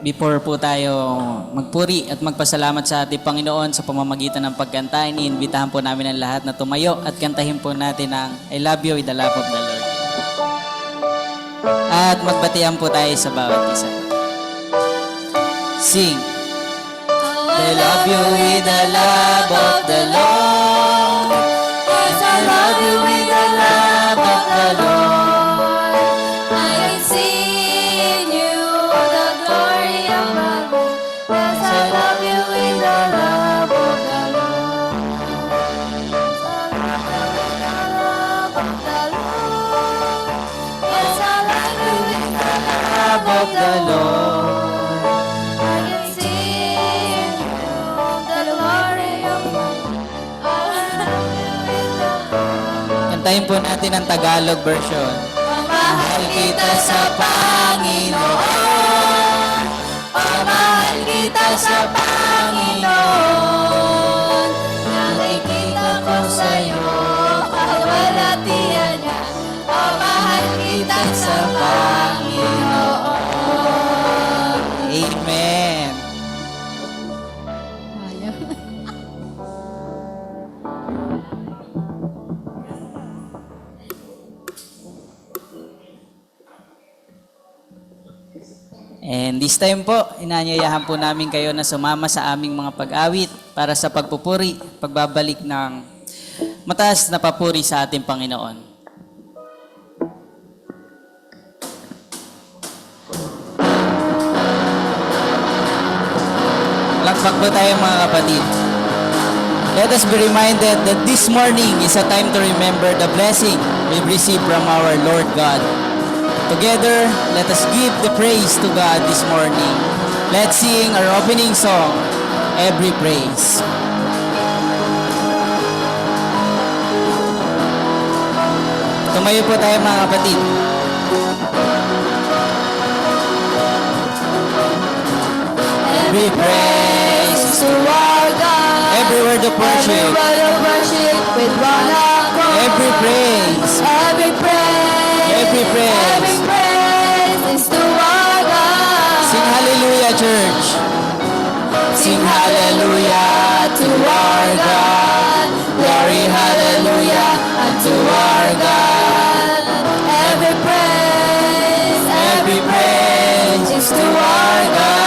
Before po tayo magpuri at magpasalamat sa ating Panginoon sa pamamagitan ng pagkanta, iniimbitahan po namin ang lahat na tumayo at kantahin po natin ang I Love You with the Love of the Lord. At magbatian po tayo sa bawat isa. Sing. I love you with the love of the Lord. Yes, I love you with the love of the Lord. I can see in you the glory of the Lord. Yes, I love you with the love of the Lord. Yes, I love you with the love of the Lord. I can see in you the glory of the Lord. I love you with the love. Kantahin po natin ang Tagalog version. Pamahal kita sa Panginoon. Pamahal kita sa Panginoon. Nakikita ko sa'yo, kawalatian niya. Pamahal kita sa Panginoon. Amen. And this time po, inanyayahan po namin kayo na sumama sa aming mga pag-awit para sa pagpupuri, pagbabalik ng mataas na papuri sa ating Panginoon. Lakpak po tayo mga kapatid. Let us be reminded that this morning is a time to remember the blessing we've received from our Lord God. Together, let us give the praise to God this morning. Let's sing our opening song, Every Praise. Tumayo po tayo mga kapatid. Every praise To our God. every word of Every worship, word of worship with one accord. every praise, Every praise. Every praise. Every praise is to our God. sing hallelujah, church. Sing hallelujah to our God. Glory hallelujah unto our God. Every praise is to our God.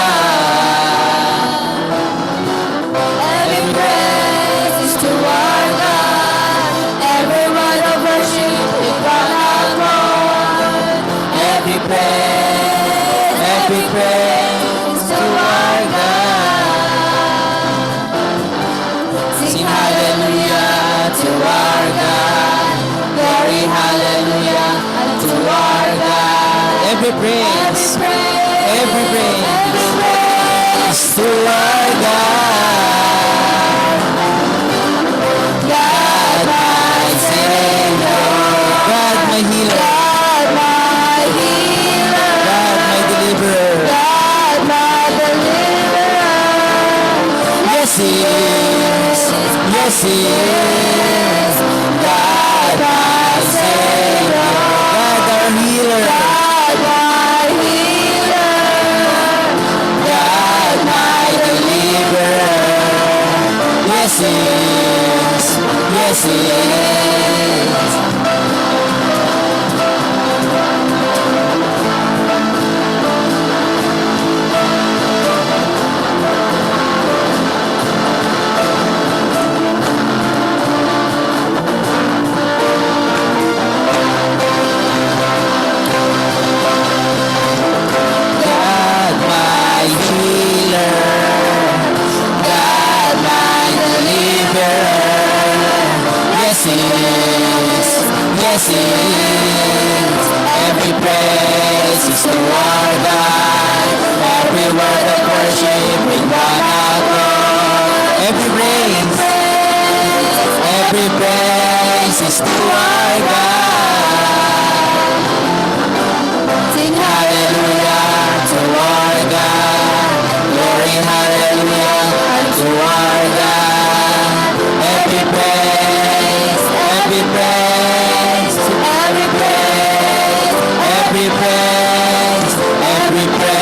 Every praise is to our God. Every word of worship with one accord. Every praise to our God. Sing hallelujah to our God. Glory hallelujah unto our God. Every praise, every praise is to our God. God my Savior, God my healer, God my healer, God my deliverer. God my deliverer. Yes, He is. Yes, He is. God my Savior, God our healer. God my healer, God my deliverer. Yes, He is. Yes, He is. God my healer. God my deliverer. Yes, He is. Yes, He is. Every praise is to our God. Every word of worship with one accord. Every praise is to our God. sing Hallelujah to our God. Glory, hallelujah to our God. Every praise, every praise, every praise, every praise, every praise.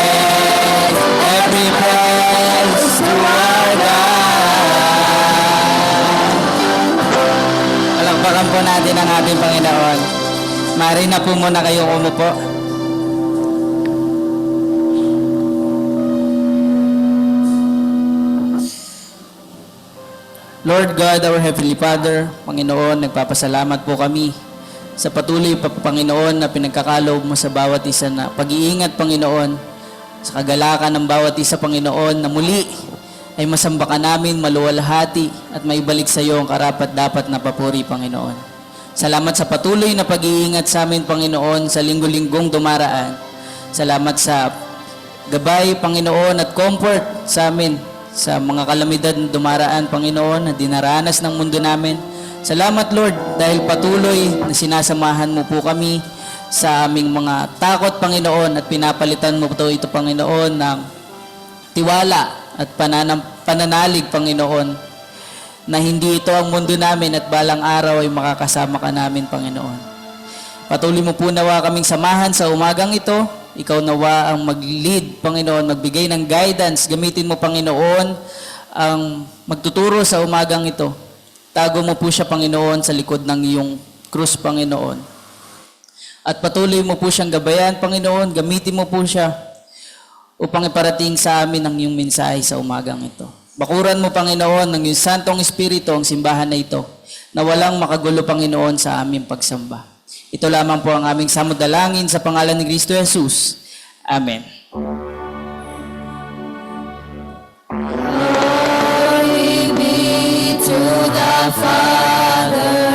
Maaari na po muna kayong umupo. Lord God, our Heavenly Father, Panginoon, nagpapasalamat po kami sa patuloy pa, Panginoon, na pinagkakaloob mo sa bawat isa na pag-iingat, Panginoon, sa kagalakan ng bawat isa, Panginoon, na muli ay masamba ka namin, maluwalhati at maibalik sa iyo ang karapat-dapat na papuri, Panginoon. Salamat sa patuloy na pag-iingat sa amin, Panginoon, sa linggo-linggong dumaraan. Salamat sa gabay, Panginoon, at comfort sa amin sa mga kalamidad na dumaraan, Panginoon, na dinaranas ng mundo namin. Salamat, Lord, dahil patuloy na sinasamahan mo po kami sa aming mga takot, Panginoon, at pinapalitan mo po ito, Panginoon, ng tiwala at pananalig, Panginoon, na hindi ito ang mundo namin at balang araw ay makakasama ka namin, Panginoon. Patuloy mo po nawa kaming samahan sa umagang ito. Ikaw nawa ang mag-lead, Panginoon, magbigay ng guidance. Gamitin mo, Panginoon, ang magtuturo sa umagang ito. Tago mo po siya, Panginoon, sa likod ng iyong krus, Panginoon. At patuloy mo po siyang gabayan, Panginoon. Gamitin mo po siya upang iparating sa amin ang iyong mensahe sa umagang ito. Bakuran mo, Panginoon, ng iyong Santong Espiritu ang simbahan na ito, na walang makagulo, Panginoon, sa aming pagsamba. Ito lamang po ang aming samudalangin sa pangalan ni Kristo Jesus. Amen. Glory be to the Father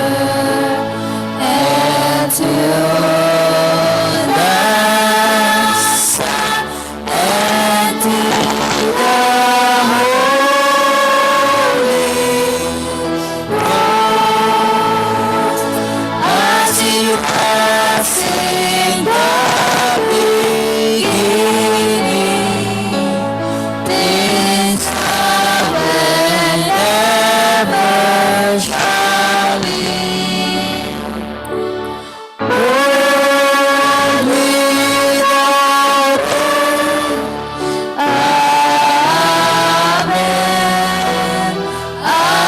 and to the Son and to the Holy Ghost, as you was in the beginning, is now and ever shall be. World without end. Amen. Amen.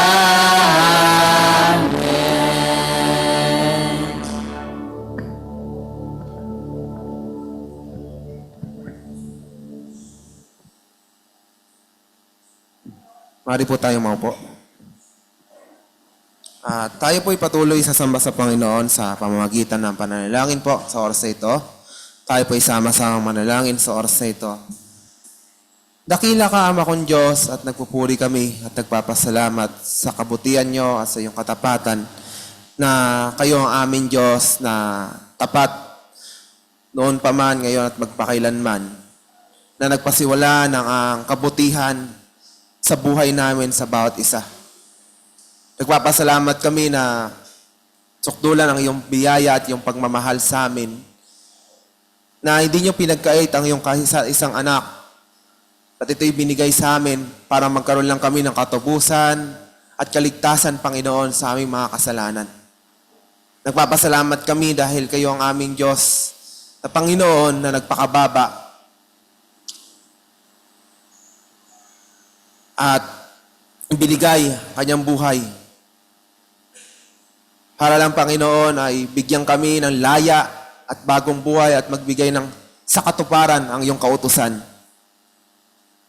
Mari po tayo maupo. Tayo po patuloy sa samba sa Panginoon sa pamamagitan ng pananalangin po sa oras na ito. Tayo po sama-sama manalangin sa oras na ito. Dakila ka, Ama kong Diyos, at nagpupuri kami at nagpapasalamat sa kabutihan nyo at sa iyong katapatan na kayo ang aming Diyos na tapat noon pa man, ngayon at magpakailanman, na nagpasiwala ng ang kabutihan sa buhay namin sa bawat isa. Nagpapasalamat kami na sukdulan ang iyong biyaya at iyong pagmamahal sa amin, na hindi nyo pinagkait ang iyong isang anak, at ito'y binigay sa amin para magkaroon lang kami ng katubusan at kaligtasan, Panginoon, sa aming mga kasalanan. Nagpapasalamat kami dahil kayo ang aming Diyos na Panginoon na nagpakababa at binigay kanyang buhay. Para lang, Panginoon, ay bigyan kami ng laya at bagong buhay at magbigay ng sa katuparan ang iyong kautusan.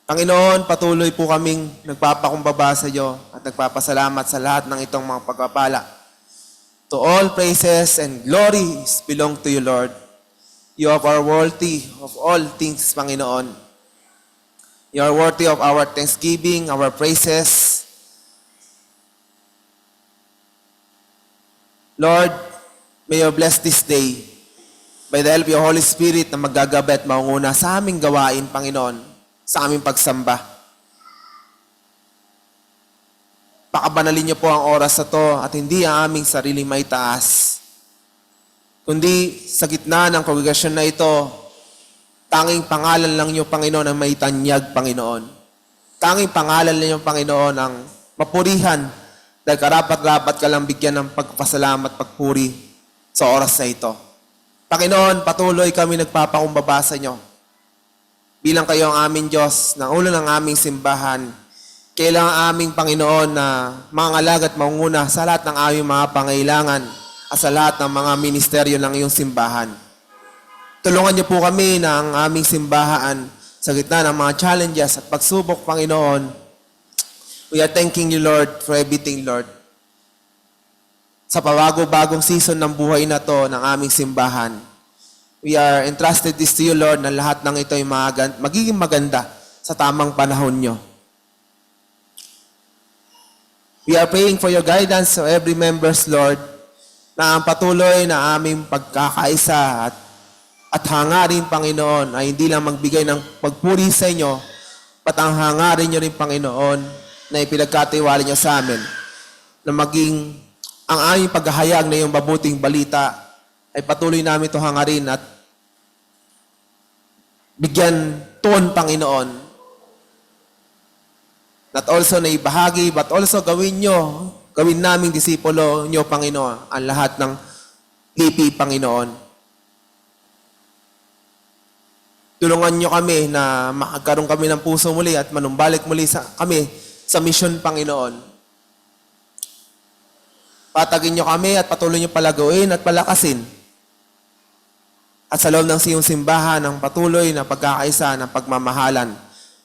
Panginoon, patuloy po kaming nagpapakumbaba sa iyo at nagpapasalamat sa lahat ng itong mga pagpapala. To all praises and glories belong to you, Lord. You are worthy of all things, Panginoon. You are worthy of our thanksgiving, our praises. Lord, may you bless this day by the help of your Holy Spirit na maggagabi at maunguna sa aming gawain, Panginoon, sa aming pagsamba. Pakabanalin niyo po ang oras na to at hindi ang aming sarili may taas, kundi sa gitna ng kongregasyon na ito, tanging pangalan lang niyo, Panginoon, ang may tanyag, Panginoon. Tanging pangalan lang niyo, Panginoon, ang mapurihan dahil karapat-dapat ka lang bigyan ng pagpasalamat, pagpuri sa oras na ito. Panginoon, patuloy kami nagpapakumbaba sa inyo. Bilang kayo ang aming Diyos, na ulo ng aming simbahan, kailangan aming Panginoon na mga alaga at manguna sa lahat ng aming mga pangailangan at sa lahat ng mga ministeryo ng iyong simbahan. Tulungan niyo po kami na ang aming simbahan sa gitna ng mga challenges at pagsubok, Panginoon. We are thanking you, Lord, for everything, Lord. Sa pabago-bagong season ng buhay na to ng aming simbahan, we are entrusted this to you, Lord, na lahat ng ito ay magiging maganda sa tamang panahon nyo. We are praying for your guidance to every members, Lord, na ang patuloy na aming pagkakaisa at hangarin, Panginoon, ay hindi lang magbigay ng pagpuri sa inyo, pat ang hangarin nyo rin, Panginoon, na ipinagkatiwala nyo sa amin, na maging ang aming paghahayag na iyong mabuting balita ay patuloy namin ito hangarin at bigyan tuon, Panginoon. Not also na ibahagi, but also gawin naming disipulo nyo, Panginoon, ang lahat ng lipi, Panginoon. Tulungan nyo kami na makagkaroon kami ng puso muli at manumbalik muli kami sa misyon, Panginoon. Patagin nyo kami at patuloy nyo palaguin at palakasin. At sa loob ng siyong simbahan, ang patuloy na pagkakaisa ng pagmamahalan,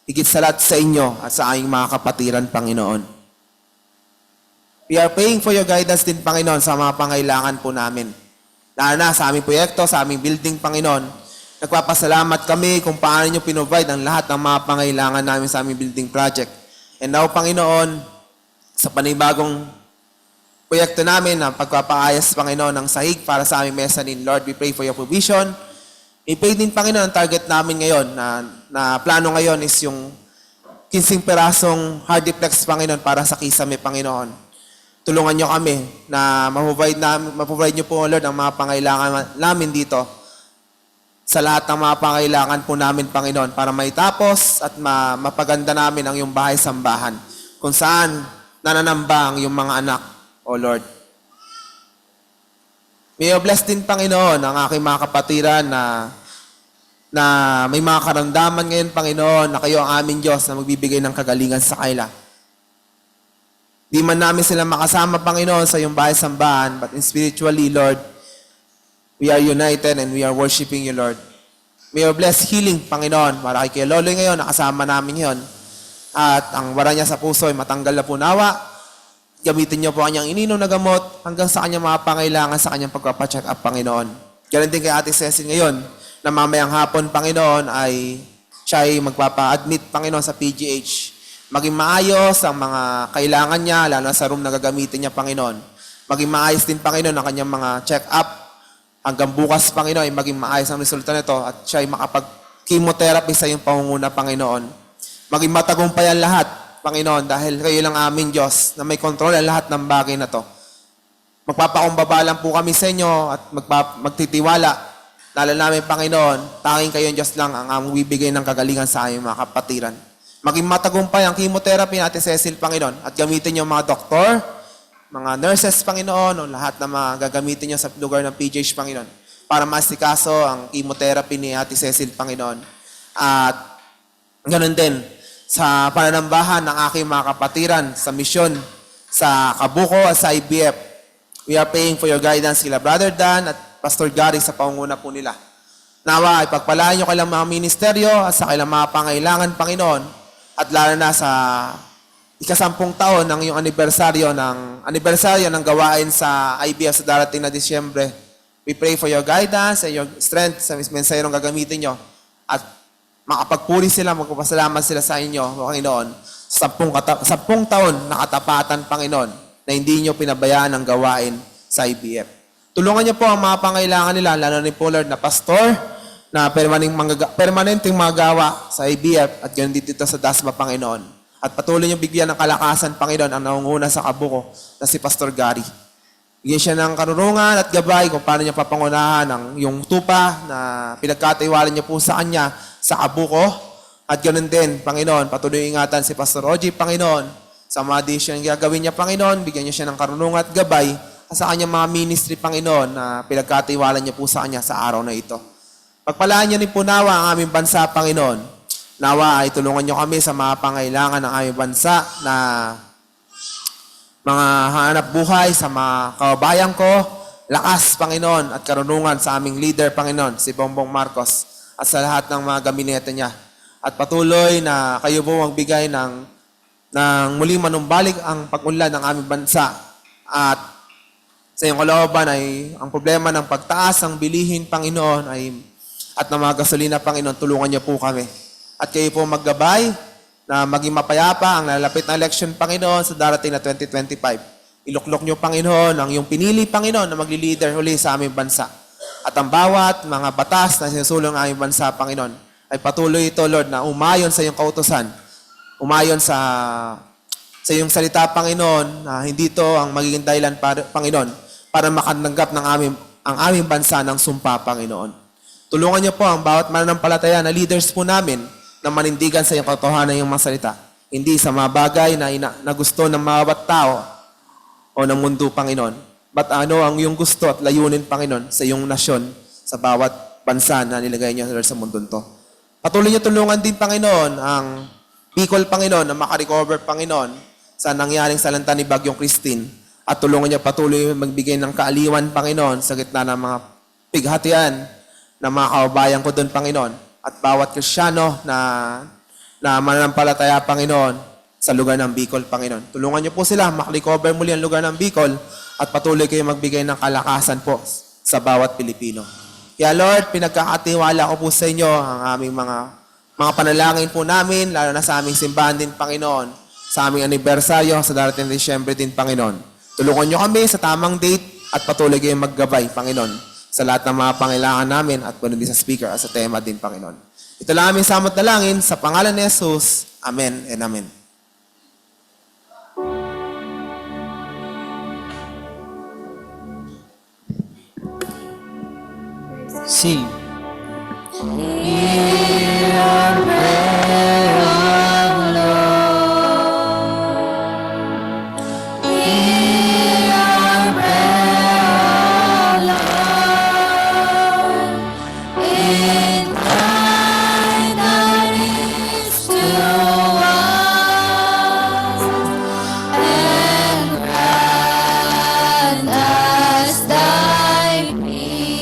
higit sa lahat sa inyo at sa aming mga kapatiran, Panginoon. We are praying for your guidance din, Panginoon, sa mga pangailangan po namin. Lalo na sa aming proyekto, sa aming building, Panginoon. Nagpapasalamat kami kung paano nyo pinovide ang lahat ng mga pangailangan namin sa aming building project. And now, Panginoon, sa panibagong proyekto namin na pagpapaayos, Panginoon, ng sahig para sa aming mezzanine. Lord, we pray for your provision. We pray din, Panginoon, ang target namin ngayon na plano ngayon is yung 15 perasong hardiplex, Panginoon, para sa Kisame, Panginoon. Tulungan nyo kami na maprovide nyo po, Lord, ang mga pangailangan namin dito sa lahat ng mga pangailangan po namin, Panginoon, para maitapos at mapaganda namin ang iyong bahay-sambahan kung saan nananamba ang iyong mga anak, O Lord. May you bless din, Panginoon, ang aking mga kapatiran na may mga karamdaman ngayon, Panginoon, na kayo ang aming Diyos na magbibigay ng kagalingan sa kanila. Di man namin sila makasama, Panginoon, sa iyong bahay-sambahan, but in spiritually, Lord, we are united and we are worshiping you, Lord. May you bless healing, Panginoon, para kay Loloy ngayon, nakasama namin yon. At ang wala niya sa puso ay matanggal na po nawa. Gamitin niyo po kanyang ininom na gamot hanggang sa kanyang mga pangailangan sa kanyang pagpapacheck up, Panginoon. Ganun din kay Ate Cecil ngayon, na mamayang hapon, Panginoon, ay siya ay magpapa-admit, Panginoon, sa PGH. Maging maayos ang mga kailangan niya, lalo na sa room na gagamitin niya, Panginoon. Maging maayos din, Panginoon, ang kanyang mga check-up. Hanggang bukas, Panginoon, ay maging maayos ang resulta nito at siya ay makapag-chemotherapy sa iyong pangunguna, Panginoon. Maging matagumpayan lahat, Panginoon, dahil kayo lang aming Diyos na may kontrol ang lahat ng bagay na to. Magpapakumbaba lang po kami sa inyo at magtitiwala. Lalo namin, Panginoon, tanging kayo Diyos lang ang aming bibigay ng kagalingan sa aming mga kapatiran. Maging matagumpay ang chemotherapy natin, Cecil, Panginoon, at gamitin niyo mga doktor, mga nurses, Panginoon, o lahat na mga gagamitin niyo sa lugar ng PGH, Panginoon, para masikaso ang chemotherapy ni Ate Cecil, Panginoon. At ganun din, sa pananambahan ng aking mga kapatiran sa misyon sa Kabuko at sa IBF. We are praying for your guidance kila Brother Dan at Pastor Gary sa pangunguna po nila. Nawa ay pagpalaan nyo kailang mga ministeryo at sa kailang mga pangailangan, Panginoon, at lalo na sa ika-10 taon ng iyong anibersaryo ng gawain sa IBF sa darating na Disyembre. We pray for your guidance and your strength sa mensahirong gagamitin nyo at makapagpuri sila, magpapasalamat sila sa inyo, Panginoon, 10 taon na katapatan, Panginoon, na hindi nyo pinabayaan ang gawain sa IBF. Tulungan niyo po ang mga pangailangan nila, lalo ni po, Lord, na pastor, na permanenteng magawa sa IBF at ganoon dito sa DASMA, Panginoon. At patuloy niyo bigyan ng kalakasan, Panginoon, ang nangunguna sa Kabuko na si Pastor Gary. Bigyan siya ng karunungan at gabay kung paano niya papangunahan ang yung tupa na pinagkatiwala niya po sa kanya sa Kabuko. At ganoon din, Panginoon, patuloy ingatan si Pastor Oji, Panginoon, sa mga desisyon na gagawin niya, Panginoon, bigyan niya siya ng karunungan at gabay sa kanyang mga ministry, Panginoon, na pinagkatiwala niya po sa kanya sa araw na ito. Pagpalaan niyo rin po nawa ang aming bansa, Panginoon. Nawa ay tulungan niyo kami sa mga pangailangan ng aming bansa na mga hanap buhay sa mga kababayan ko lakas, Panginoon, at karunungan sa aming leader, Panginoon, si Bongbong Marcos, at sa lahat ng mga gabinete niya. At patuloy na kayo po magbigay ng muling manumbalik ang pag-unlad ng aming bansa. At sa iyong kalooban ay ang problema ng pagtaas ng bilihin, Panginoon, at ng mga gasolina, Panginoon, tulungan niyo po kami. At kayo po maggabay na maging mapayapa ang lalapit na election, Panginoon, sa darating na 2025. Iluklok niyo, Panginoon, ang iyong pinili, Panginoon, na magli-leader uli sa aming bansa. At ang bawat mga batas na sinusulong ng aming bansa, Panginoon, ay patuloy ito, Lord, na umayon sa iyong kautusan, umayon sa iyong salita, Panginoon, na hindi ito ang magiging dahilan, Panginoon, para makananggap ang aming bansa ng sumpa, Panginoon. Tulungan niyo po ang bawat mananampalataya na leaders po namin na manindigan sa iyong katotohanan ng iyong mga salita. Hindi sa mga bagay na gusto ng mga tao o ng mundo, Panginoon. But ano ang iyong gusto at layunin, Panginoon, sa iyong nasyon, sa bawat bansa na nilagay niyo sa mundong to. Patuloy niyo tulungan din, Panginoon, ang Bicol, Panginoon, na makarecover, Panginoon, sa nangyaring salanta ni Bagyong Christine. At tulungan niyo patuloy magbigay ng kaaliwan, Panginoon, sa gitna ng mga pighatian ng mga kababayan ko doon, Panginoon. At bawat Kristiyano na mananampalataya, Panginoon, sa lugar ng Bicol, Panginoon. Tulungan niyo po sila makarecover muli ang lugar ng Bicol at patuloy kayo magbigay ng kalakasan po sa bawat Pilipino. Kaya Lord, pinagkakatiwala ko po sa inyo ang aming mga panalangin po namin, lalo na sa aming simbahan din, Panginoon, sa aming anibersaryo sa darating na Disyembre din, Panginoon. Tulungan niyo kami sa tamang date at patuloy kayo maggabay, Panginoon, sa lahat ng mga pangailangan namin at kundi sa speaker at sa tema din, Panginoon. Ito lang aming samot na langin sa pangalan ni Jesus. Amen and Amen. Sing. Hear our prayer, O Lord. Hear our prayer, O Lord. Incline thine ears to us and grant us thy peace.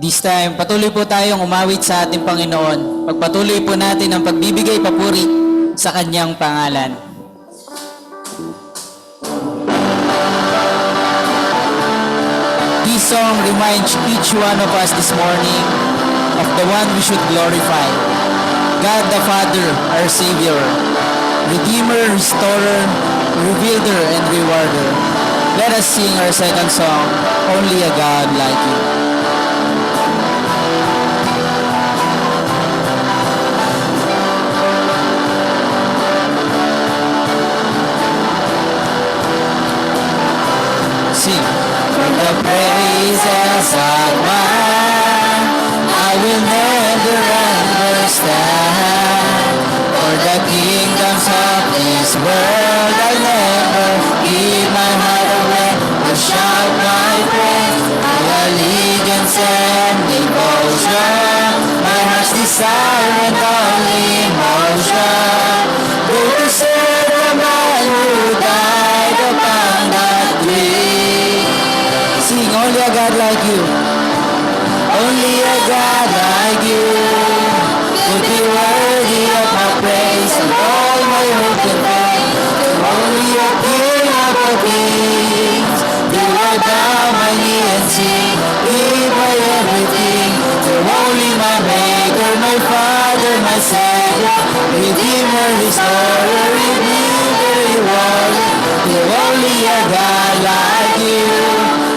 This time, patuloy po tayong umawit sa ating Panginoon. Pagpatuloy po natin ang pagbibigay papuri sa Kanyang pangalan. This song reminds each one of us this morning of the one we should glorify. God the Father, our Savior, Redeemer, Restorer, Rebuilder, and Rewarder. Let us sing our second song, Only a God Like You. Sing. From the praises of man, I will never understand. For the kingdoms of this world, I never give my heart away. I'll shout my praise, my allegiance and devotion. My heart's desire and only emotion. Go to serve the man who died upon that tree. Sing, only a God like you. Only a God like you would be worthy of my praise and all my hope and faith. Only a King of all kings. Do I bow my knee and sing, give my everything to only my Maker, my Father, my Savior, Redeemer, Restorer, Rebuilder, Rewarder. To only a God like you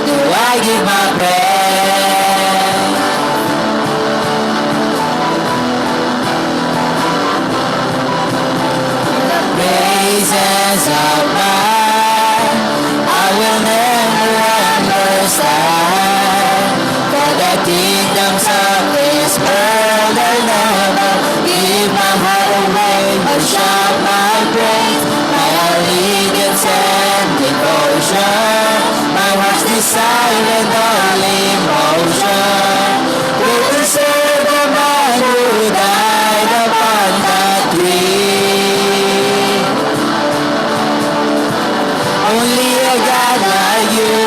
do I give my praise. The praises of man I will never understand. For the kingdoms of this world I never give my heart away. I shout my praise, my allegiance silent only motion. Great is the man who died upon that tree. Only a God like you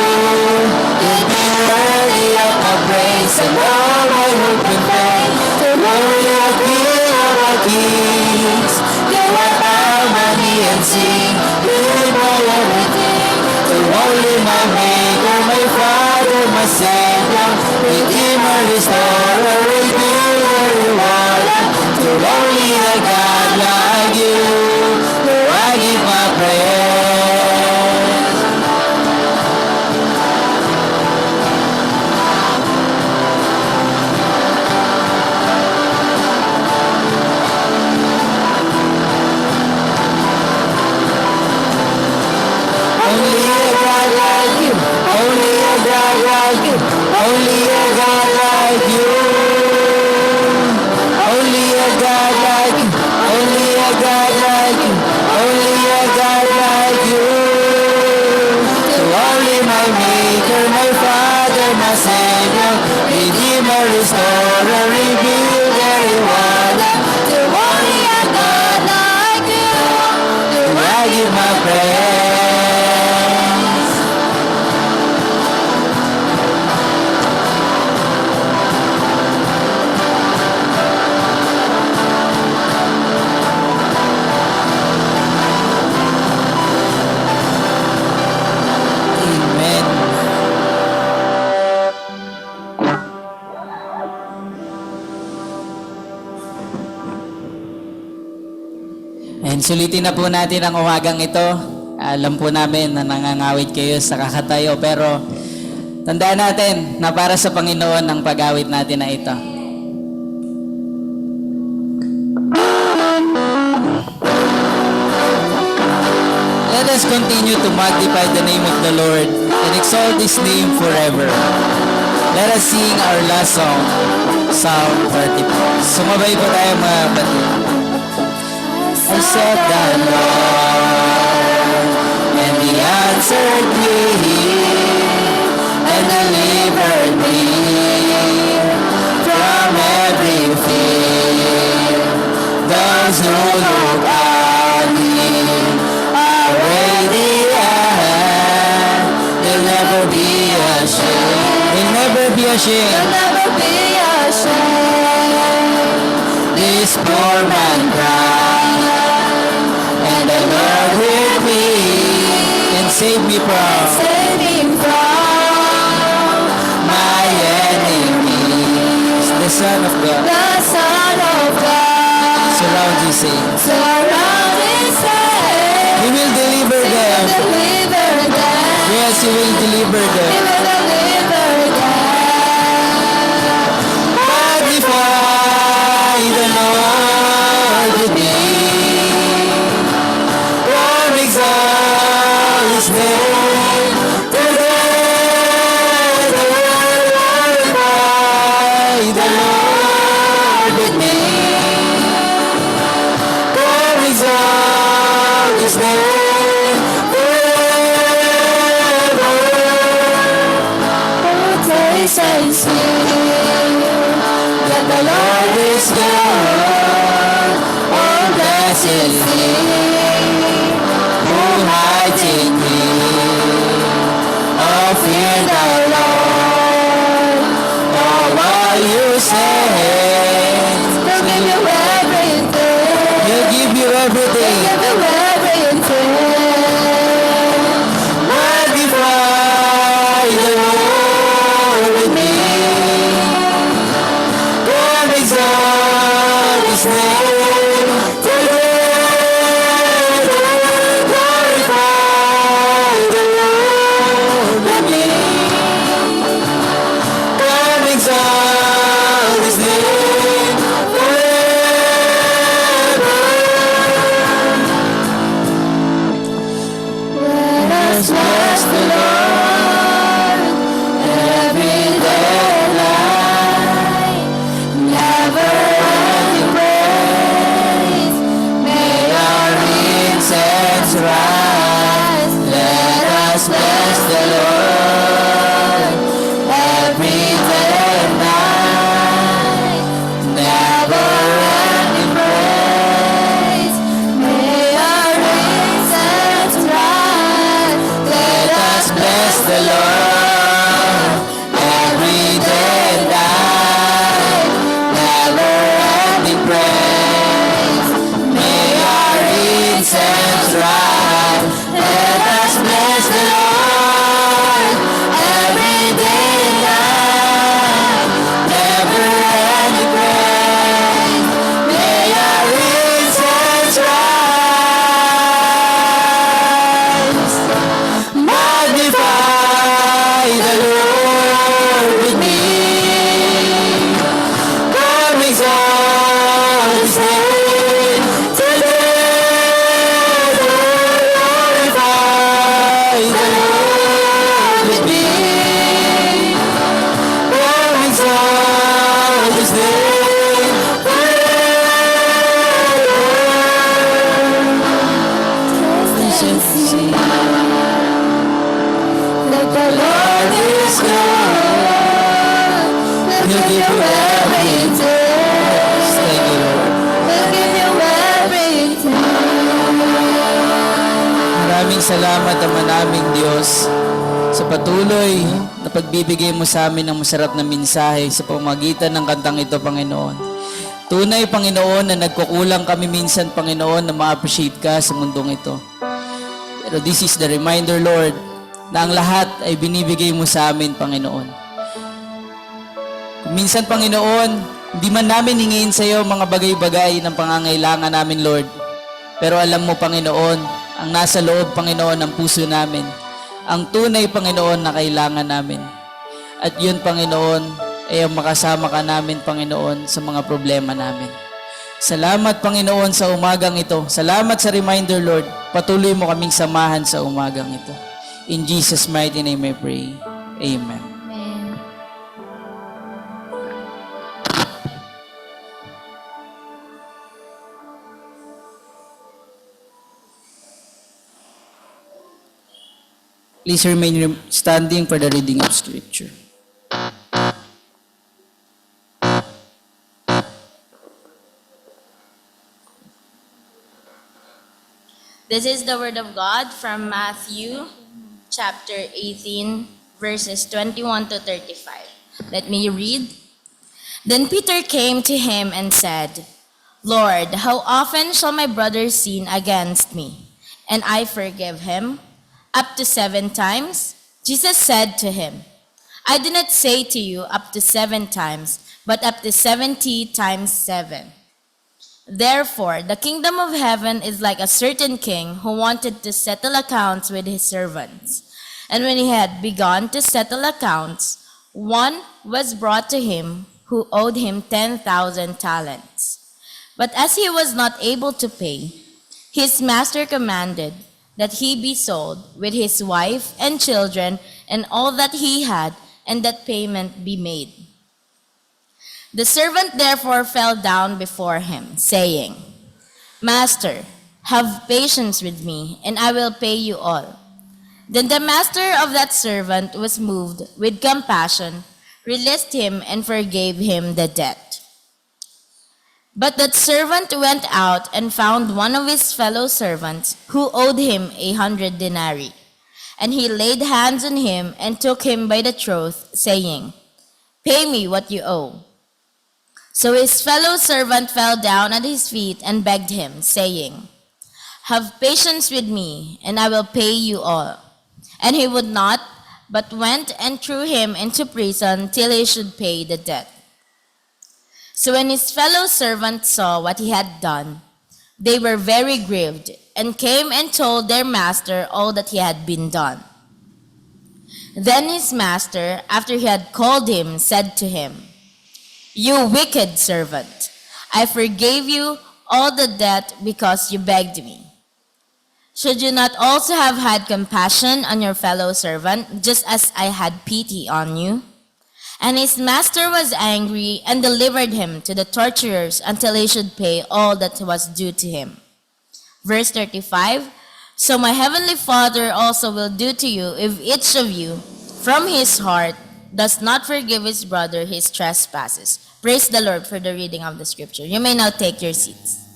will be worthy of my praise and all my hope and faith. The glory of King of all kings, you are harmony and sing. You know everything. To only my Maker, my Father, my Savior, Redeemer, Restorer, Redeemer, Rewarder. To only a God like you, I give my praise. Only a God like you. Only a God like you. Only a God like you. Only a God like you. Only a God like you. Only a God like you. To only my Maker, my Father, my Savior, Redeemer, Restorer, Rebuilder, Rewarder. To only a God like you. I give my praise. Amen. And sulitin na po natin ang umagang ito. Alam po namin na nangangawit kayo sa kakatayo, pero tandaan natin na para sa Panginoon ang pag-awit natin na ito. Let us continue to magnify the name of the Lord and exalt His name forever. Let us sing our last song, Psalm 34. Sumabay po tayo mga kapatid. I sought the Lord, and He answered me, and delivered me from every fear. Those who look at Him are radiant. They'll never be ashamed. They'll never be ashamed. You'll never be ashamed. This poor man cried, and the Lord heard me and saved me from Saving from my enemies. The Son of God the Son of God. surrounds His saints. Surround His saints. He will deliver them. Deliver them. Yes, He will deliver He them. will deliver them. Magnify the Lord with me. Oh, exalt His name. Together glorify the Lord with me. Oh, exalt His name. Taste and see that the Lord is good. Oh, blessed is He Who hides in me. Oh, fear the Lord. Oh, what you say. He'll give you everything. He'll give you everything. He'll give you everything. Magnify the Lord with me. Come exalt His name. Together give you everything. Thank you, Lord. We'll give you everything. Maraming salamat, Ama naming Diyos, sa patuloy na pagbibigay mo sa amin ng masarap na mensahe sa pamamagitan ng kantang ito, Panginoon. Tunay, Panginoon, na nagkukulang kami minsan, Panginoon, na ma-appreciate ka sa mundong ito. Pero this is the reminder, Lord, na ang lahat ay binibigay mo sa amin, Panginoon. Kung minsan, Panginoon, hindi man namin hingin sa iyo mga bagay-bagay ng pangangailangan namin, Lord. Pero alam mo, Panginoon, ang nasa loob, Panginoon, ng puso namin. Ang tunay, Panginoon, na kailangan namin. At yun, Panginoon, ay ang makasama ka namin, Panginoon, sa mga problema namin. Salamat, Panginoon, sa umagang ito. Salamat sa reminder, Lord. Patuloy mo kaming samahan sa umagang ito. In Jesus' mighty name I pray. Amen. Amen. Please remain standing for the reading of Scripture. This is the word of God from Matthew chapter 18, verses 21 to 35. Let me read. Then Peter came to him and said, Lord, how often shall my brother sin against me, and I forgive him? Up to 7 times? Jesus said to him, I do not say to you up to 7 times, but up to 70 times 7. Therefore, the kingdom of heaven is like a certain king who wanted to settle accounts with his servants. And when he had begun to settle accounts, one was brought to him who owed him 10,000 talents. But as he was not able to pay, his master commanded that he be sold with his wife and children and all that he had, and that payment be made. The servant therefore fell down before him, saying, Master, have patience with me, and I will pay you all. Then the master of that servant was moved with compassion, released him, and forgave him the debt. But that servant went out and found one of his fellow servants who owed him 100 denarii. And he laid hands on him and took him by the throat, saying, Pay me what you owe. So his fellow servant fell down at his feet and begged him, saying, Have patience with me, and I will pay you all. And he would not, but went and threw him into prison till he should pay the debt. So when his fellow servants saw what he had done, they were very grieved, and came and told their master all that he had been done. Then his master, after he had called him, said to him, You wicked servant, I forgave you all the debt because you begged me. Should you not also have had compassion on your fellow servant, just as I had pity on you? And his master was angry and delivered him to the torturers until he should pay all that was due to him. Verse 35, So my heavenly Father also will do to you if each of you, from his heart, does not forgive his brother his trespasses. Praise the Lord for the reading of the scripture. You may now take your seats.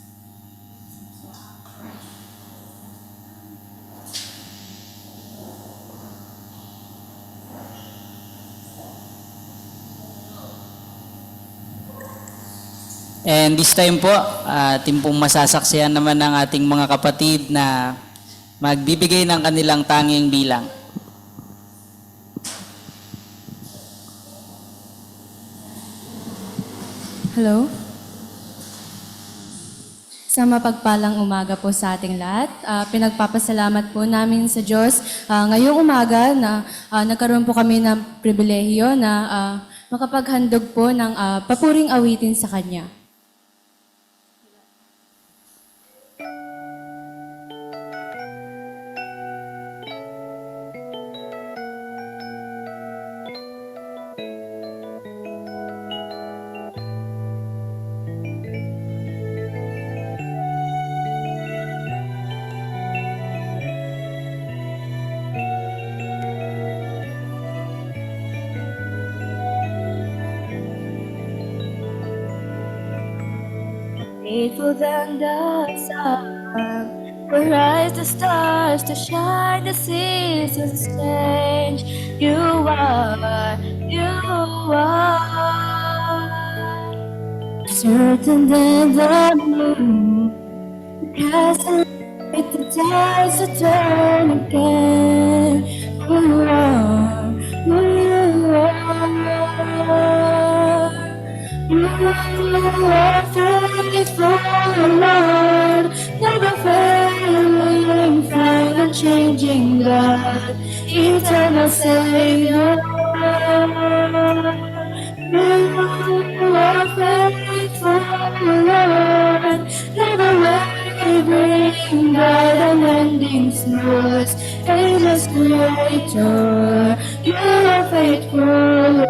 And this time po, ating pong masasaksihan naman ng ating mga kapatid na magbibigay ng kanilang tanging bilang. Hello? Sa mapagpalang umaga po sa ating lahat. Pinagpapasalamat po namin sa Diyos ngayong umaga na nagkaroon po kami ng pribilehiyo na makapaghandog po ng papuring awitin sa Kanya. faithful than the sun. We rise the stars to shine the seasons change. You are, you are certain than the moon. Cast a light, the tides to turn again. You are, you are. You are faithful, Lord, never failing, kind, unchanging God, eternal Savior. You are faithful, Lord, never wavering, God, unending source, ageless creator. You are faithful, Lord.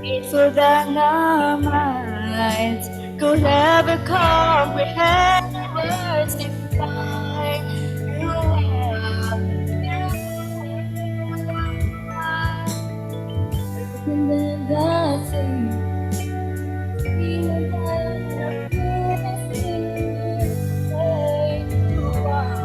Faithful than our minds could ever comprehend, words define. You are, and then the thing, even when you are,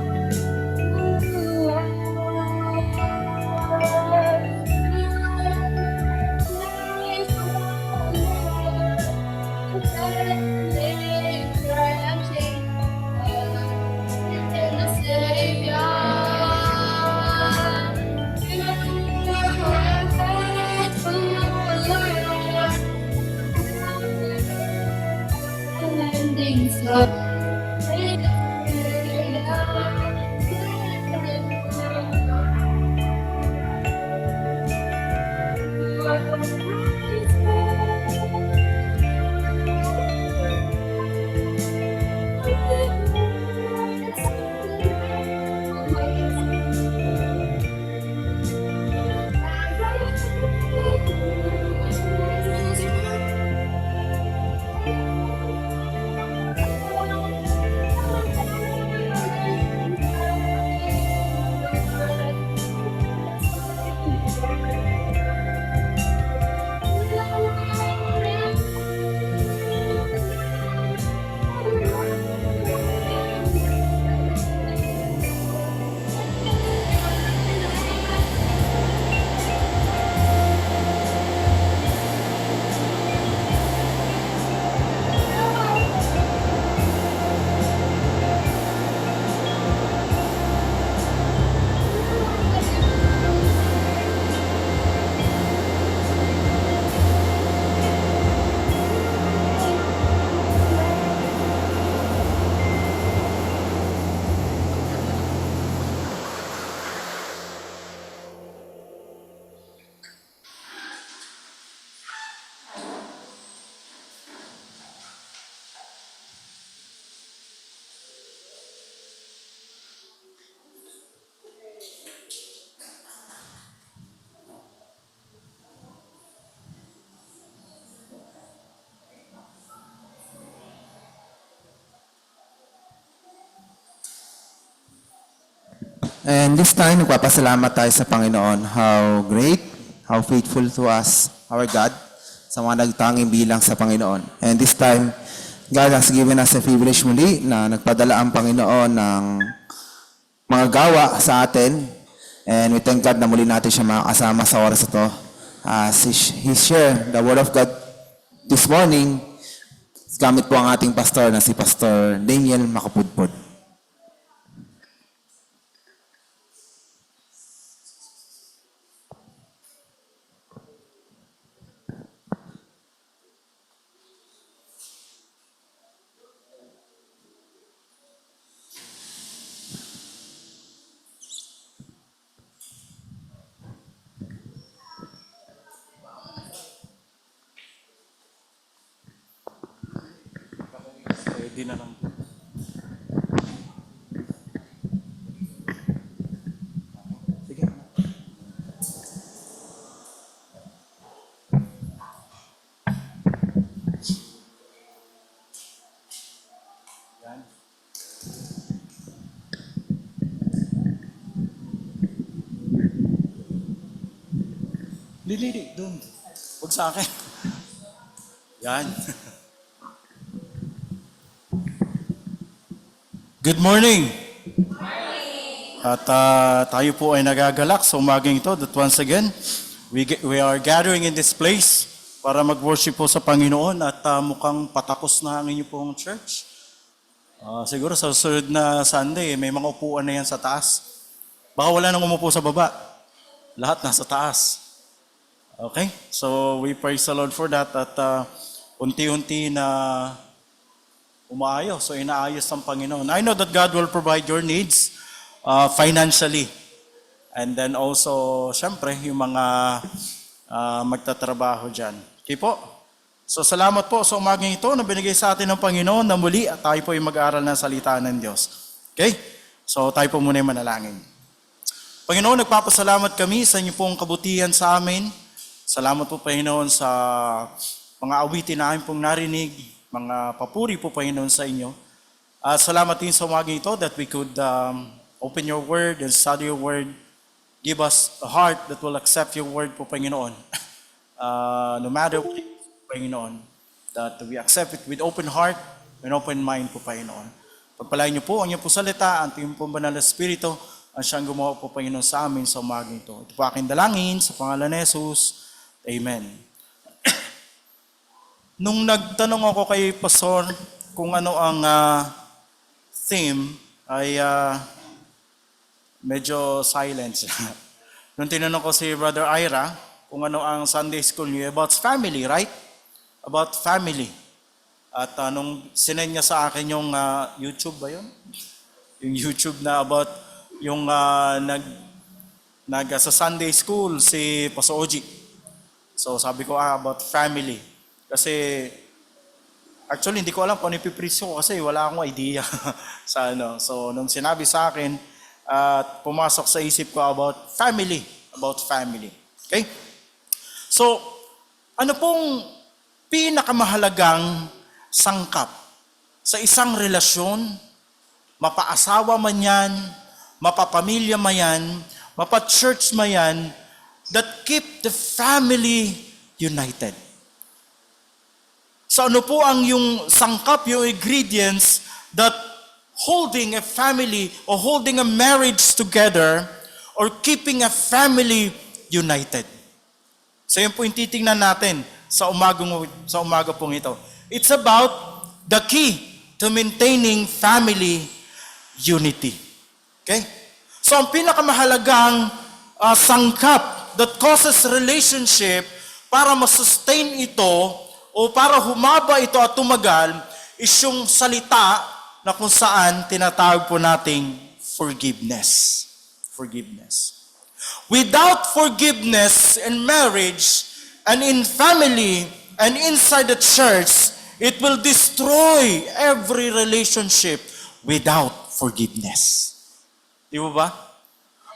And this time, nagpapasalamat tayo sa Panginoon. How great, how faithful to us, our God, sa mga nagtanging bilang sa Panginoon. And this time, God has given us a privilege muli na nagpadala ang Panginoon ng mga gawa sa atin. And we thank God na muli natin siya makakasama sa oras ito. As He share the Word of God this morning, gamit po ang ating pastor na si Pastor Daniel Makapudpod. Hindi, doon. Huwag sa akin. Yan. Good morning. At tayo po ay nagagalak sa umagang ito that once again, we are gathering in this place para mag-worship po sa Panginoon at mukhang patakos na ang inyo pong church. Siguro sa susunod na Sunday, may mga upuan na yan sa taas. Baka wala nang umupo sa baba. Lahat nasa taas. Okay? So we praise the Lord for that at unti-unti na umaayos. So inaayos ng Panginoon. I know that God will provide your needs financially. And then also, syempre, yung mga magtatrabaho dyan. Okay po? So salamat po sa umagang ito na binigay sa atin ng Panginoon na muli at tayo po ay mag-aaral ng salita ng Diyos. Okay? So tayo po muna yung manalangin. Panginoon, nagpapasalamat kami sa inyo pong kabutihan sa amin. Salamat po Panginoon sa mga awitin na aming pong narinig, mga papuri po Panginoon sa inyo. At salamat din sa umagang ito that we could open your word and study your word. Give us a heart that will accept your word po Panginoon. No matter what, Panginoon, that we accept it with open heart and open mind po Panginoon. Pagpalain niyo po ang iyong po salita, ang iyong po banal na Espiritu, ang siyang gumawa po Panginoon sa amin sa umagang ito. Ito po aking dalangin sa pangalan ni Jesus. Amen. Nung nagtanong ako kay Pastor kung ano ang theme, ay medyo silent siya. Nung tinanong ko si Brother Ira kung ano ang Sunday school niya, about family, right? About family. At nung sinend niya sa akin yung YouTube ba yun? Yung YouTube na about yung sa Sunday school si Pastor Oji. So sabi ko about family. Kasi actually hindi ko alam kung ano ipipreach ko kasi wala akong idea sa ano. So nung sinabi sa akin at pumasok sa isip ko about family. Okay? So ano pong pinakamahalagang sangkap sa isang relasyon, mapaasawa man yan, mapapamilya man yan, mapa-church man yan, that keep the family united. So ano po ang yung sangkap, yung ingredients that holding a family or holding a marriage together or keeping a family united? So yun po yung titingnan natin sa umaga pong ito. It's about the key to maintaining family unity. Okay? So ang pinakamahalagang sangkap that causes relationship para masustain ito o para humaba ito at tumagal is yung salita na kung saan tinatawag po nating forgiveness. Forgiveness. Without forgiveness in marriage and in family and inside the church, it will destroy every relationship without forgiveness. Di ba ba?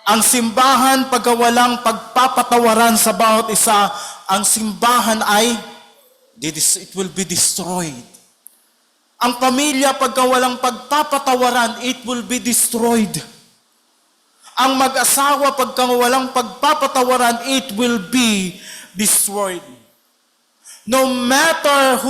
Ang simbahan pagka walang pagpapatawaran sa bawat isa, ang simbahan ay it will be destroyed. Ang pamilya pagka walang pagpapatawaran, it will be destroyed. Ang mag-asawa pagka walang pagpapatawaran, it will be destroyed. No matter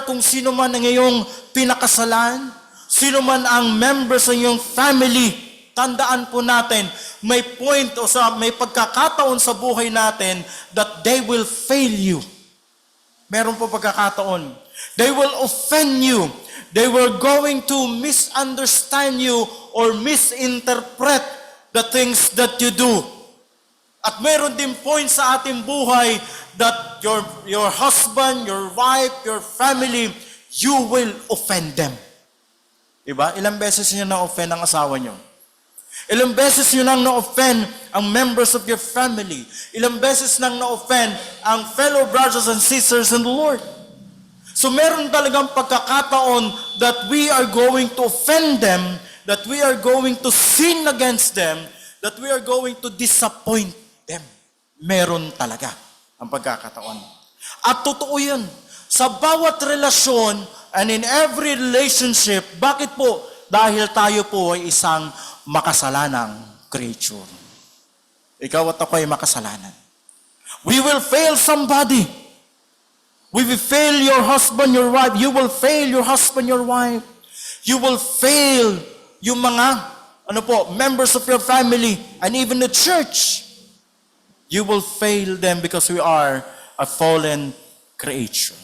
kung sino man ang iyong pinakasalan, sino man ang member sa iyong family, tandaan po natin, may point o may pagkakataon sa buhay natin that they will fail you. Meron po pagkakataon. They will offend you. They were going to misunderstand you or misinterpret the things that you do. At meron din point sa ating buhay that your husband, your wife, your family, you will offend them. Diba? Ilang beses nyo na-offend ang asawa nyo? Ilang beses nyo nang na-offend ang members of your family? Ilang beses nang na-offend ang fellow brothers and sisters in the Lord? So meron talagang pagkakataon that we are going to offend them, that we are going to sin against them, that we are going to disappoint them. Meron talaga ang pagkakataon. At totoo yun. Sa bawat relasyon and in every relationship, bakit po? Dahil tayo po ay isang makasalanang creature. Ikaw at ako ay makasalanan. We will fail somebody. We will fail your husband, your wife. You will fail your husband, your wife. You will fail yung mga members of your family and even the church. You will fail them because we are a fallen creature.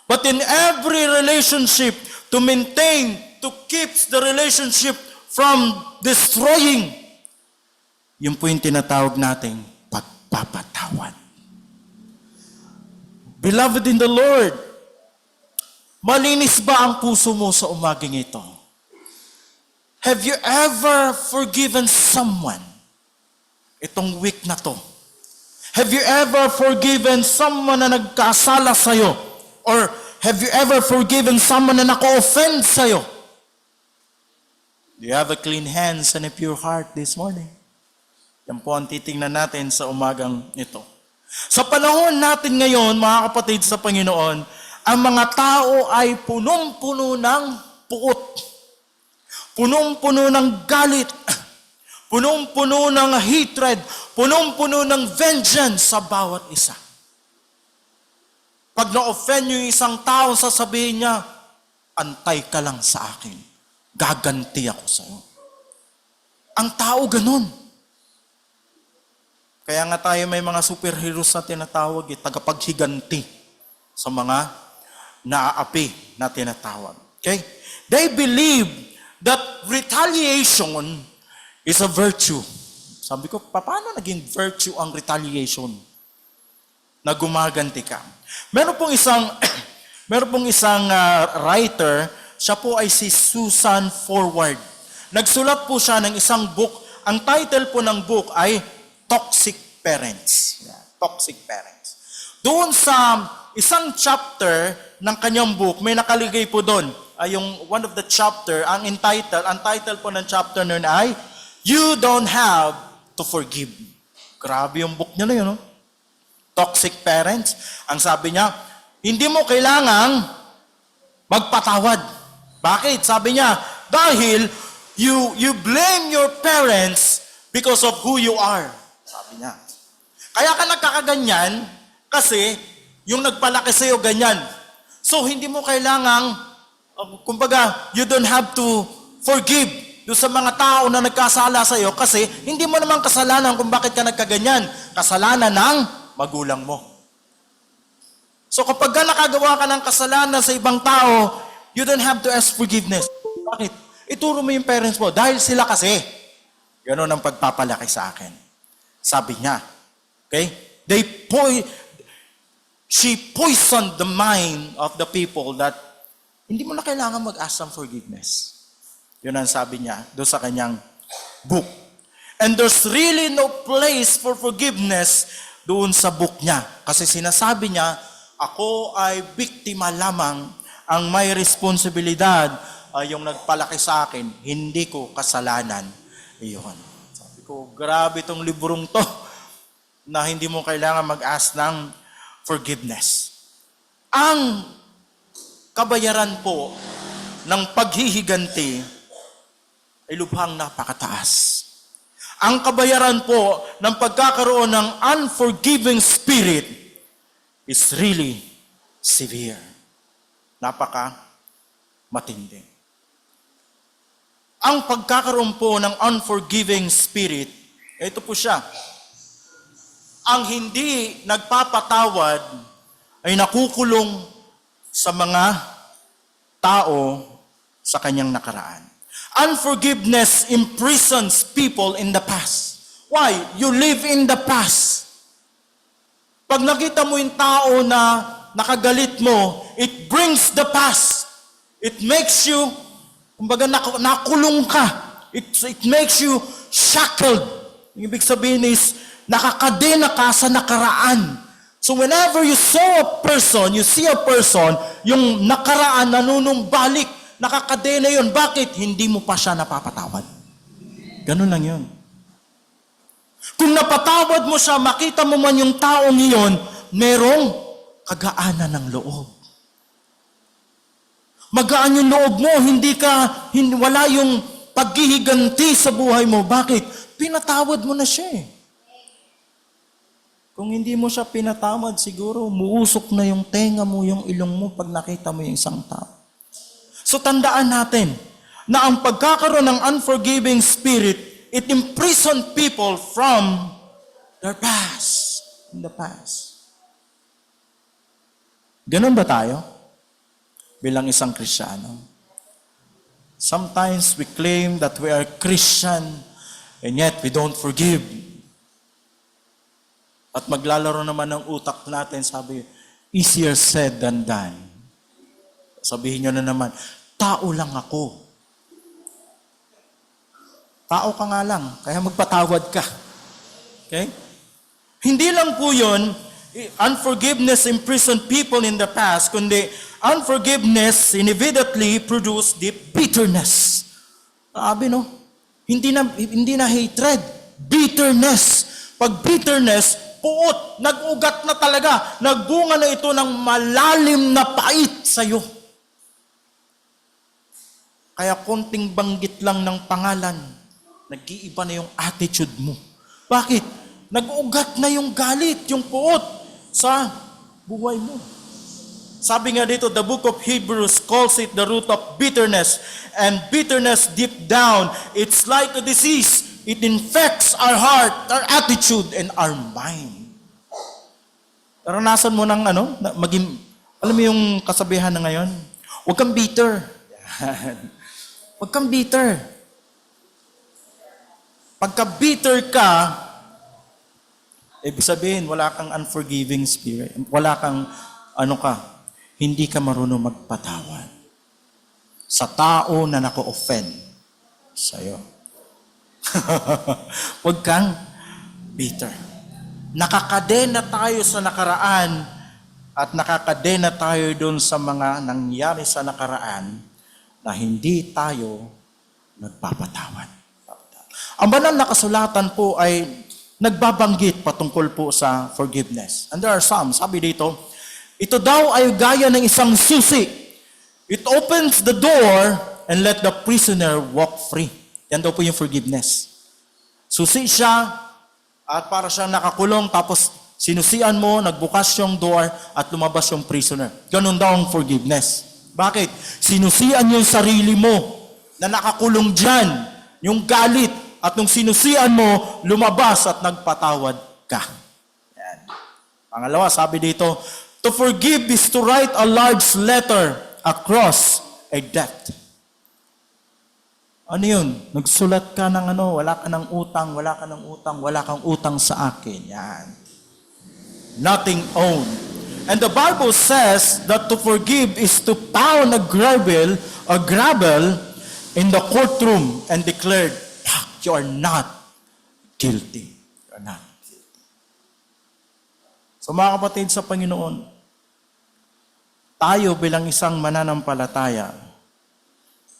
But in every relationship, to maintain, to keep the relationship from destroying, yun po yung tinatawag nating pagpapatawad. Beloved in the Lord, malinis ba ang puso mo sa umaging ito? Have you ever forgiven someone? Itong week na to. Have you ever forgiven someone na nagkasala sa'yo? Or have you ever forgiven someone na naka-offend sa'yo? Do you have a clean hands and a pure heart this morning? Yan po ang titingnan natin sa umagang ito. Sa panahon natin ngayon, mga kapatid sa Panginoon, ang mga tao ay punong-puno ng puot. Punong-puno ng galit. Punong-puno ng hatred. Punong-puno ng vengeance sa bawat isa. Pag na-offend yung isang tao, sasabihin niya, antay ka lang sa akin. Gaganti ako sa'yo. Ang tao ganun. Kaya nga tayo may mga superheroes na tinatawag, tagapaghiganti sa mga naaapi na tinatawag. Okay? They believe that retaliation is a virtue. Sabi ko, paano naging virtue ang retaliation? Na gumaganti ka. Meron pong isang writer, siya po ay si Susan Forward. Nagsulat po siya ng isang book. Ang title po ng book ay Toxic Parents. Yeah, Toxic Parents. Doon sa isang chapter ng kanyang book, may nakalagay po doon, yung one of the chapter, ang title po ng chapter noon ay, You Don't Have to Forgive. Grabe yung book niya na yun, no? Toxic Parents. Ang sabi niya, hindi mo kailangang magpatawad. Bakit? Sabi niya, dahil you blame your parents because of who you are. Sabi niya. Kaya ka nagkakaganyan kasi yung nagpalaki sa'yo ganyan. So, hindi mo kailangang, kumbaga, you don't have to forgive doon sa mga tao na nagkasala sa'yo kasi hindi mo naman kasalanan kung bakit ka nagkaganyan. Kasalanan ng magulang mo. So, kapag ka nakagawa ka ng kasalanan sa ibang tao, you don't have to ask forgiveness. Bakit? Ituro mo yung parents mo dahil sila kasi. Ganon ang pagpapalaki sa akin. Sabi niya. Okay? She poisoned the mind of the people that hindi mo na kailangan mag-ask ng forgiveness. Yun ang sabi niya doon sa kanyang book. And there's really no place for forgiveness doon sa book niya. Kasi sinasabi niya, ako ay biktima lamang, ang may responsibilidad ay yung nagpalaki sa akin, hindi ko kasalanan. Iyon. Sabi ko, grabe itong librong to na hindi mo kailangan mag-ask ng forgiveness. Ang kabayaran po ng paghihiganti ay lubhang napakataas. Ang kabayaran po ng pagkakaroon ng unforgiving spirit is really severe. Napaka matindi. Ang pagkakaroon po ng unforgiving spirit, ito po siya. Ang hindi nagpapatawad ay nakukulong sa mga tao sa kanyang nakaraan. Unforgiveness imprisons people in the past. Why? You live in the past. Pag nakita mo yung tao na nakagalit mo, it brings the past. It makes you, kumbaga nakulong ka. It makes you shackled. Yung ibig sabihin is, nakakadena ka sa nakaraan. So whenever you see a person, yung nakaraan nanunumbalik, nakakadena yun. Bakit? Hindi mo pa siya napapatawad. Ganun lang yun. Kung napatawad mo siya, makita mo man yung taong iyon, merong kagaanan ng loob. Magaan yung loob mo, wala yung paghihiganti sa buhay mo. Bakit? Pinatawad mo na siya eh. Kung hindi mo siya pinatawad, siguro muusok na yung tenga mo, yung ilong mo pag nakita mo yung isang tao. So tandaan natin na ang pagkakaroon ng unforgiving spirit, it imprison people from their past. In the past. Ganun ba tayo? Bilang isang Kristiyano. Sometimes we claim that we are Christian and yet we don't forgive. At maglalaro naman ng utak natin, sabi, easier said than done. Sabihin nyo na naman, tao lang ako. Tao ka nga lang, kaya magpatawad ka. Okay? Hindi lang po yun, unforgiveness imprisoned people in the past, kundi unforgiveness inevitably produced deep bitterness. Sabi no, hindi na hatred, bitterness. Pag bitterness, puot, nag-ugat na talaga, nagbunga na ito ng malalim na pait sa'yo. Kaya konting banggit lang ng pangalan, nag-iiba na yung attitude mo. Bakit? Nag-ugat na yung galit, yung puot sa buhay mo. Sabi nga dito, the book of Hebrews calls it the root of bitterness. And bitterness deep down, it's like a disease. It infects our heart, our attitude, and our mind. Naranasan mo ng maging, alam mo yung kasabihan na ngayon? Huwag kang bitter. Huwag kang bitter. Pagka bitter ka, ibig sabihin, wala kang unforgiving spirit. Wala kang, hindi ka marunong magpatawad sa tao na nako-offend sa'yo. Huwag kang bitter. Nakakadena tayo sa nakaraan at nakakadena tayo dun sa mga nangyari sa nakaraan na hindi tayo nagpapatawad. Ang banal na kasulatan po ay nagbabanggit patungkol po sa forgiveness. And there are some, sabi dito, ito daw ay gaya ng isang susi. It opens the door and let the prisoner walk free. Yan daw po yung forgiveness. Susi siya at para siyang nakakulong tapos sinusian mo, nagbukas yung door at lumabas yung prisoner. Ganun daw ang forgiveness. Bakit? Sinusian yung sarili mo na nakakulong dyan, yung galit, at nung sinusian mo, lumabas at nagpatawad ka. Yan. Pangalawa, sabi dito, to forgive is to write a large letter across a debt. Ano yun? Nagsulat ka ng wala ka ng utang, wala ka ng utang, wala kang utang sa akin. Yan. Nothing owned. And the Bible says that to forgive is to pound a gravel in the courtroom and declare, you are not guilty. You are not guilty. So mga kapatid sa Panginoon, tayo bilang isang mananampalataya,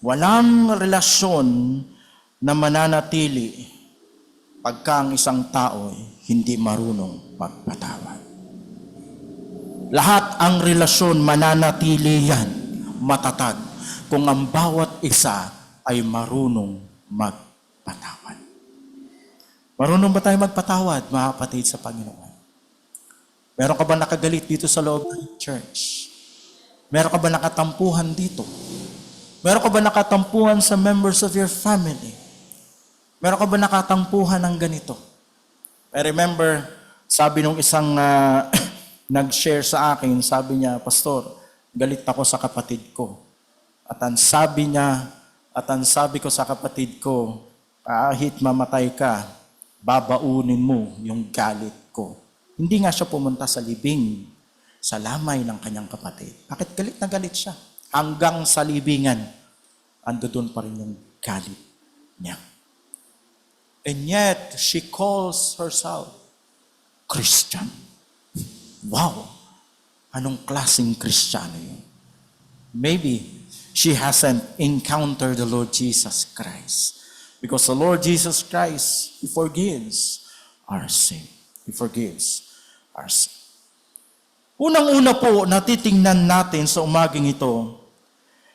walang relasyon na mananatili pagka ang isang tao hindi marunong magpatawad. Lahat ang relasyon mananatili yan, matatag, kung ang bawat isa ay marunong magpatawad. Marunong ba tayo magpatawad, mga kapatid sa Panginoon? Meron ka ba nakagalit dito sa loob ng church? Meron ka ba nakatampuhan dito? Meron ka ba nakatampuhan sa members of your family? Meron ka ba nakatampuhan ng ganito? I remember, sabi nung isang nag-share sa akin, sabi niya, Pastor, galit ako sa kapatid ko. At ang sabi ko sa kapatid ko, kahit mamatay ka, babaunin mo yung galit ko. Hindi nga siya pumunta sa libing, sa lamay ng kanyang kapatid. Bakit galit na galit siya? Hanggang sa libingan, ando doon pa rin yung galit niya. And yet, she calls herself Christian. Wow! Anong klaseng Kristiyano yun? Maybe she hasn't encountered the Lord Jesus Christ. Because the Lord Jesus Christ, He forgives our sin. He forgives our sin. Unang-una po, natitingnan natin sa umaging ito,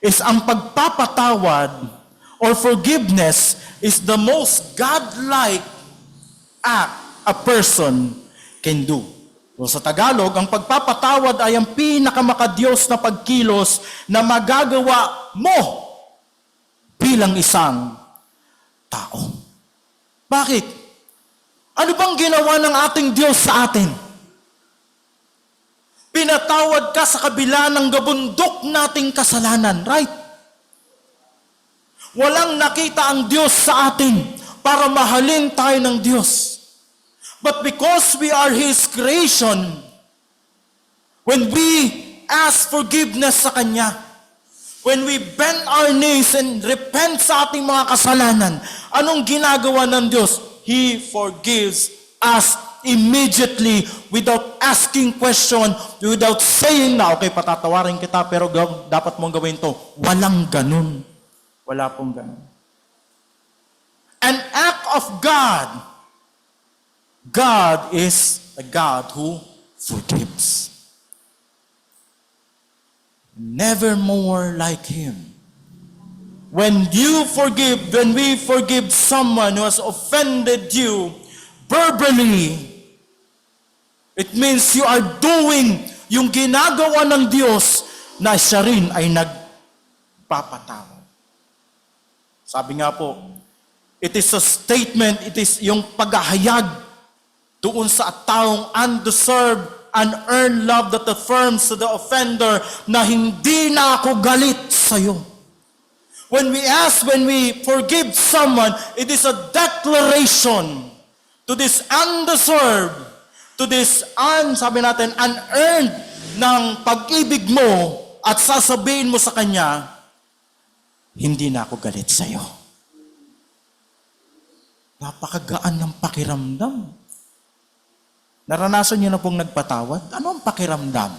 is ang pagpapatawad or forgiveness is the most godlike act a person can do. So sa Tagalog, ang pagpapatawad ay ang pinakamakadiyos na pagkilos na magagawa mo bilang isang tao. Bakit? Ano bang ginawa ng ating Diyos sa atin? Pinatawad ka sa kabila ng gabundok nating kasalanan, right? Walang nakita ang Diyos sa atin para mahalin tayo ng Diyos. But because we are His creation, when we ask forgiveness sa Kanya, when we bend our knees and repent sa ating mga kasalanan, anong ginagawa ng Diyos? He forgives us immediately without asking question, without saying na, okay, patatawarin kita, pero dapat mong gawin to. Walang ganun. Wala pong ganun. An act of God. God is a God who forgives. Never more like Him. When you forgive, when we forgive someone who has offended you verbally, it means you are doing yung ginagawa ng Diyos na siya rin ay nagpapatawad. Sabi nga po, it is a statement, it is yung paghahayag doon sa taong undeserved, unearned love that affirms to the offender na hindi na ako galit sa'yo. When we forgive someone, it is a declaration to this undeserved, to this sabi natin, unearned ng pag-ibig mo at sasabihin mo sa kanya, hindi na ako galit sa'yo. Napakagaan ng pakiramdam. Naranasan niyo na pong nagpatawad? Ano ang pakiramdam?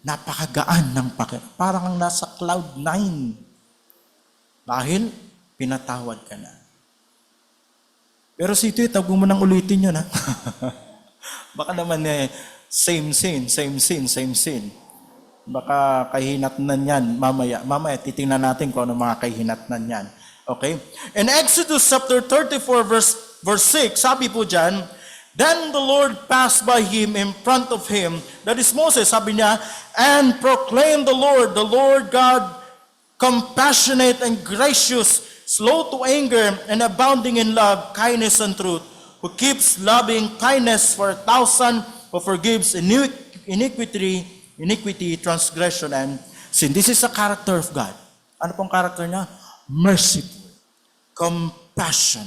Napakagaan ng pakiramdam. Parang ang nasa cloud 9. Dahil pinatawad ka na. Pero si Tito, huwag mo nang ulitin yun, ha? Baka naman same sin. Baka kahinatnan yan mamaya. Mamaya titingnan natin kung ano mga kahinatnan yan. Okay? In Exodus chapter 34 verse 6, sabi po dyan, then the Lord passed by him in front of him, that is Moses, sabi niya, and proclaimed the Lord God, compassionate and gracious, slow to anger, and abounding in love, kindness, and truth, who keeps loving kindness for 1,000, who forgives iniquity, transgression, and sin. This is the character of God. Ano pong character niya? Merciful, compassion.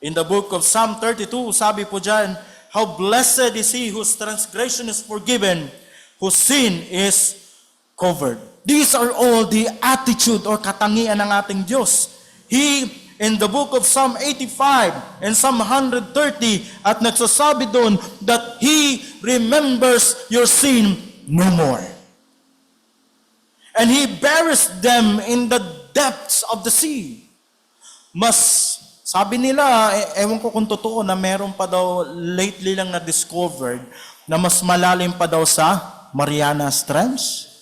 In the book of Psalm 32, sabi po dyan, how blessed is he whose transgression is forgiven, whose sin is covered. These are all the attitude or katangian ng ating Diyos. He, in the book of Psalm 85 and Psalm 130, at nagsasabi doon that He remembers your sin no more. And He buries them in the depths of the sea. Sabi nila, ewan ko kung totoo na meron pa daw lately lang na-discovered na mas malalim pa daw sa Marianas Trench.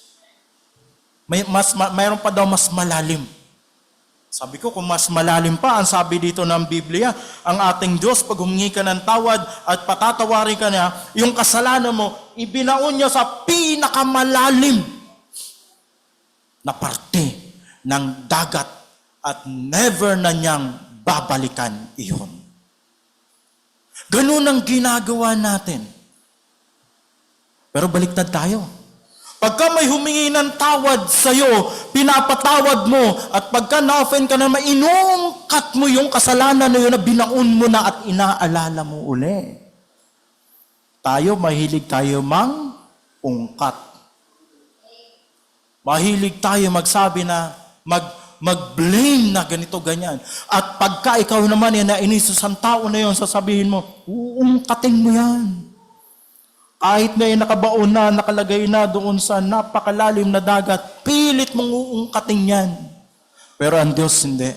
Mayroon pa daw mas malalim. Sabi ko, kung mas malalim pa, ang sabi dito ng Biblia, ang ating Diyos, pag humingi ka ng tawad at patatawarin ka niya, yung kasalanan mo, ibinaon niya sa pinakamalalim na parte ng dagat at never na niyang babalikan iyon. Ganun ang ginagawa natin. Pero baliktad tayo. Pagka may humingi ng tawad sa'yo, pinapatawad mo, at pagka na-offend ka na, inungkat mo yung kasalanan na yun na binaon mo na at inaalala mo uli. Mahilig tayo ungkat. Mahilig tayo magsabi na, mag-blame na ganito, ganyan. At pagka ikaw naman yan, nainis sa tao na yun, sasabihin mo, uungkatin mo yan. Kahit na nakabaon na, nakalagay na doon sa napakalalim na dagat, pilit mong uungkatin yan. Pero ang Diyos hindi.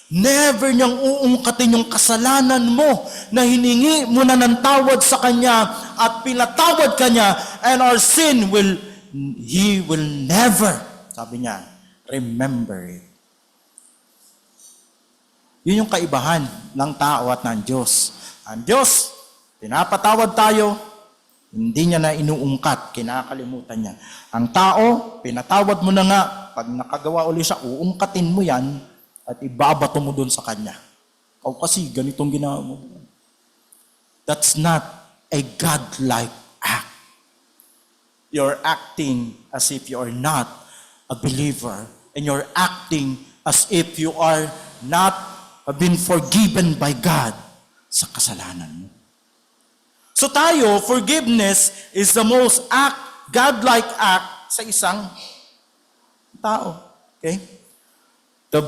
Never niyang uungkatin yung kasalanan mo na hiningi mo na ng tawad sa Kanya at pinatawad ka niya, and our sin He will never, sabi niya, remember it. Yun yung kaibahan ng tao at ng Diyos. Ang Diyos, pinapatawad tayo, hindi niya na inuungkat, kinakalimutan niya. Ang tao, pinatawad mo na nga, pag nakagawa uli siya, uungkatin mo yan at ibabato mo dun sa kanya. Ikaw kasi, ganitong ginawa mo. That's not a God-like act. You're acting as if you are not a believer, and you're acting as if you are not been forgiven by God sa kasalanan mo. So tayo, forgiveness is the most God-like act sa isang tao. Okay? The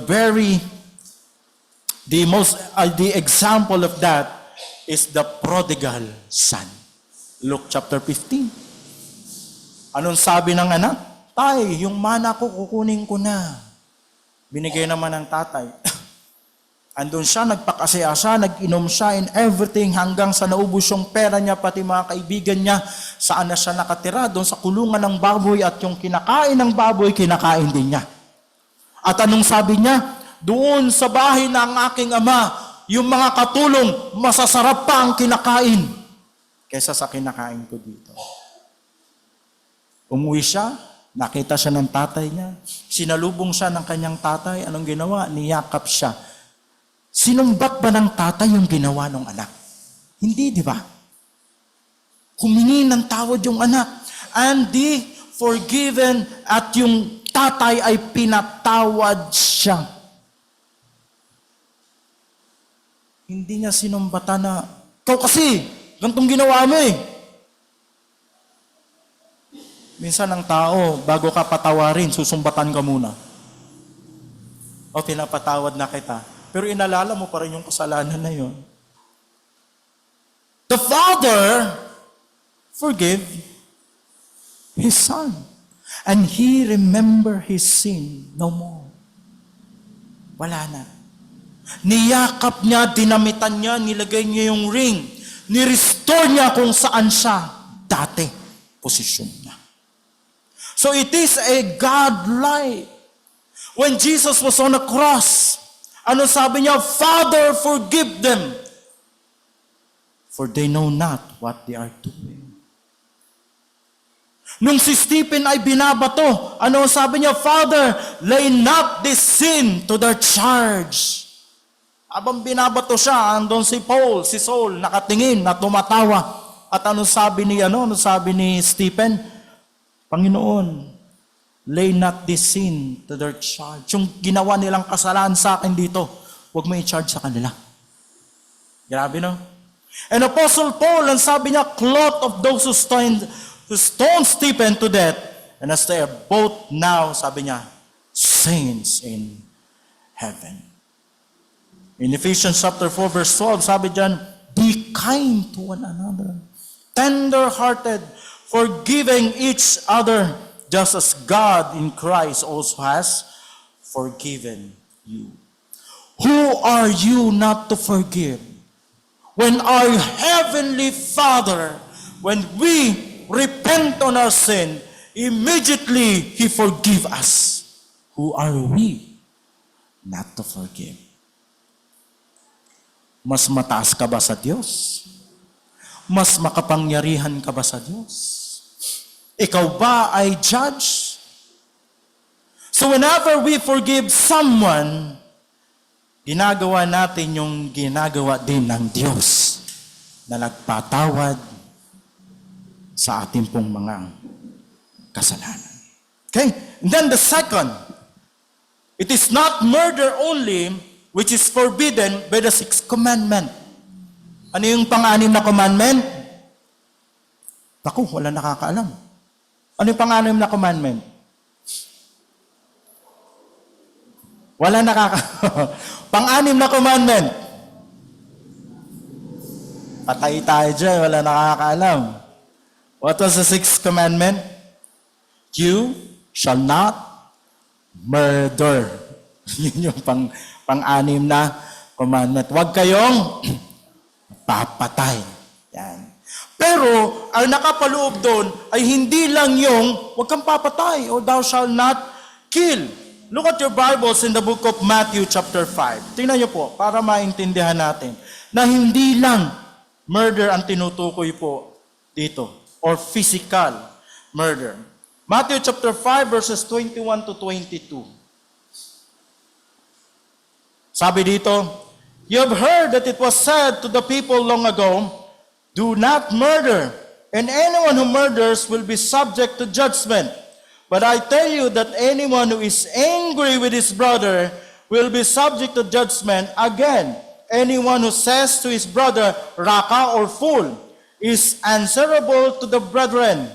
example of that is the prodigal son. Luke chapter 15. Anong sabi ng anak? Tay, yung mana ko kukunin ko na. Binigay naman ng tatay. Andun siya, nagpakasaya siya, nag-inom siya in everything hanggang sa naubos yung pera niya, pati mga kaibigan niya. Saan na siya nakatira? Doon sa kulungan ng baboy at yung kinakain ng baboy, kinakain din niya. At anong sabi niya? Doon sa bahay ng aking ama, yung mga katulong, masasarap pa ang kinakain kaysa sa kinakain ko dito. Umuwi siya, nakita siya ng tatay niya, sinalubong siya ng kanyang tatay, anong ginawa? Niyakap siya. Sinumbat ba ng tatay yung ginawa ng anak? Hindi, di ba? Humingi ng tawad yung anak. And di forgiven at yung tatay ay pinatawad siya. Hindi niya sinumbatan na, ikaw kasi, gantong ginawa mo eh. Minsan ang tao, bago ka patawarin, susumbatan ka muna. O pinapatawad na kita. Pero inalala mo pa rin yung kasalanan na yun. The Father forgave His Son. And He remember His sin no more. Wala na. Niyakap niya, dinamitan niya, nilagay niya yung ring. Ni-restore niya kung saan siya dati posisyon niya. So it is a God-like. When Jesus was on the cross, ano sabi niya? Father, forgive them, for they know not what they are doing. Nung si Stephen ay binabato, ano sabi niya? Father, lay not this sin to their charge. Habang binabato siya, andon si Saul, nakatingin, na tumatawa. At ano sabi ni Stephen? Panginoon, lay not this sin to their charge. Yung ginawa nilang kasalanan sa akin dito, huwag mo i-charge sa kanila. Grabe, no? And Apostle Paul, ang sabi niya, cloth of those who stoned Stephen to death, and as they are both now, sabi niya, saints in heaven. In Ephesians chapter 4, verse 12, sabi diyan, be kind to one another, tender-hearted, forgiving each other, just as God in Christ also has forgiven you. Who are you not to forgive? When our Heavenly Father, when we repent on our sin, immediately He forgive us. Who are we not to forgive? Mas mataas ka ba sa Diyos? Mas makapangyarihan ka ba sa Diyos? Ikaw ba ay judge? So whenever we forgive someone, ginagawa natin yung ginagawa din ng Diyos na nagpatawad sa ating pong mga kasalanan. Okay? And then the second, it is not murder only which is forbidden by the sixth commandment. Ano yung pang-anim na commandment? Naku, wala nakakaalam. Ano yung pang-anim na commandment? Wala pang-anim na commandment. Patay tayo dyan, wala nakakaalam. What was the sixth commandment? You shall not murder. Yun yung pang-anim na commandment. Huwag kayong papatay. Yan. Pero, ang nakapaloob doon ay hindi lang yung, huwag kang papatay, or thou shalt not kill. Look at your Bibles in the book of Matthew chapter 5. Tingnan niyo po, para maintindihan natin, na hindi lang murder ang tinutukoy po dito, or physical murder. Matthew chapter 5 verses 21 to 22. Sabi dito, "You have heard that it was said to the people long ago, 'Do not murder, and anyone who murders will be subject to judgment.' But I tell you that anyone who is angry with his brother will be subject to judgment. Again, anyone who says to his brother, 'Raka,' or 'fool,' is answerable to the brethren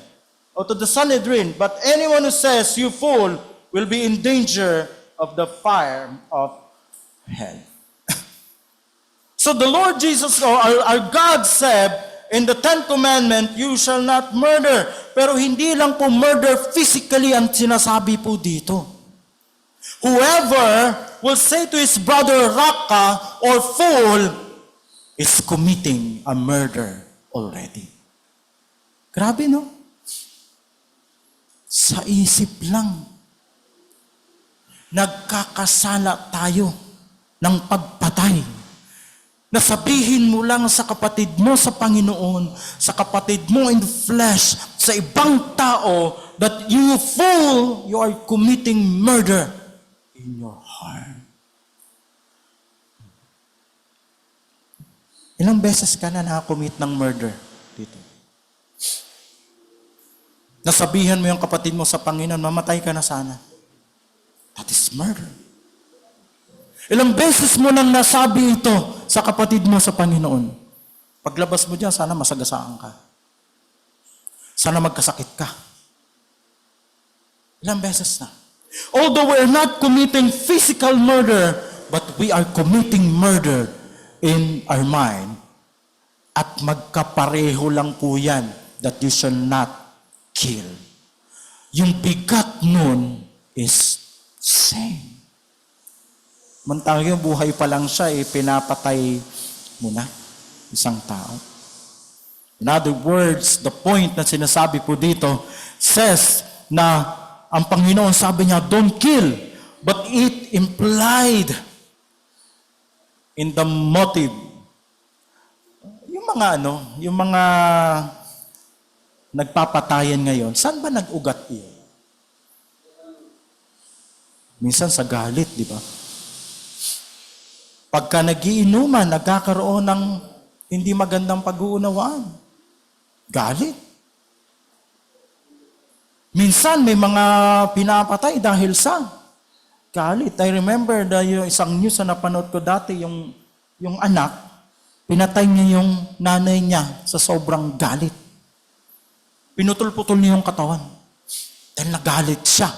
or to the Sanhedrin. But anyone who says, 'You fool,' will be in danger of the fire of hell." So the Lord Jesus, or our God said, in the 10th commandment, "You shall not murder." Pero hindi lang po murder physically ang sinasabi po dito. Whoever will say to his brother, "Raka," or "fool," is committing a murder already. Grabe, no? Sa isip lang, nagkakasala tayo ng pagpatay. Nasabihin mo lang sa kapatid mo sa Panginoon, sa kapatid mo in the flesh, sa ibang tao, that you fool, you are committing murder in your heart. Ilang beses ka na nakakommit ng murder dito? Nasabihan mo yung kapatid mo sa Panginoon, mamatay ka na sana. That is murder. Ilang beses mo nang nasabi ito sa kapatid mo sa Panginoon. Paglabas mo dyan, sana masagasaan ka. Sana magkasakit ka. Ilang beses na. Although we are not committing physical murder, but we are committing murder in our mind. At magkapareho lang po yan that you shall not kill. Yung bigat nun is same. Mantang yung buhay pa lang siya, pinapatay mo na isang tao. In other words, the point na sinasabi po dito says na ang Panginoon sabi niya, don't kill, but it implied in the motive. Yung mga nagpapatayan ngayon, saan ba nag-ugat yun? Minsan sa galit, di ba? Pagka nagiinuman, nagkakaroon ng hindi magandang pag-uunawaan. Galit. Minsan may mga pinapatay dahil sa galit. I remember yung isang news na napanood ko dati, yung anak, pinatay niya yung nanay niya sa sobrang galit. Pinutol-putol niya yung katawan. Dahil nagalit siya.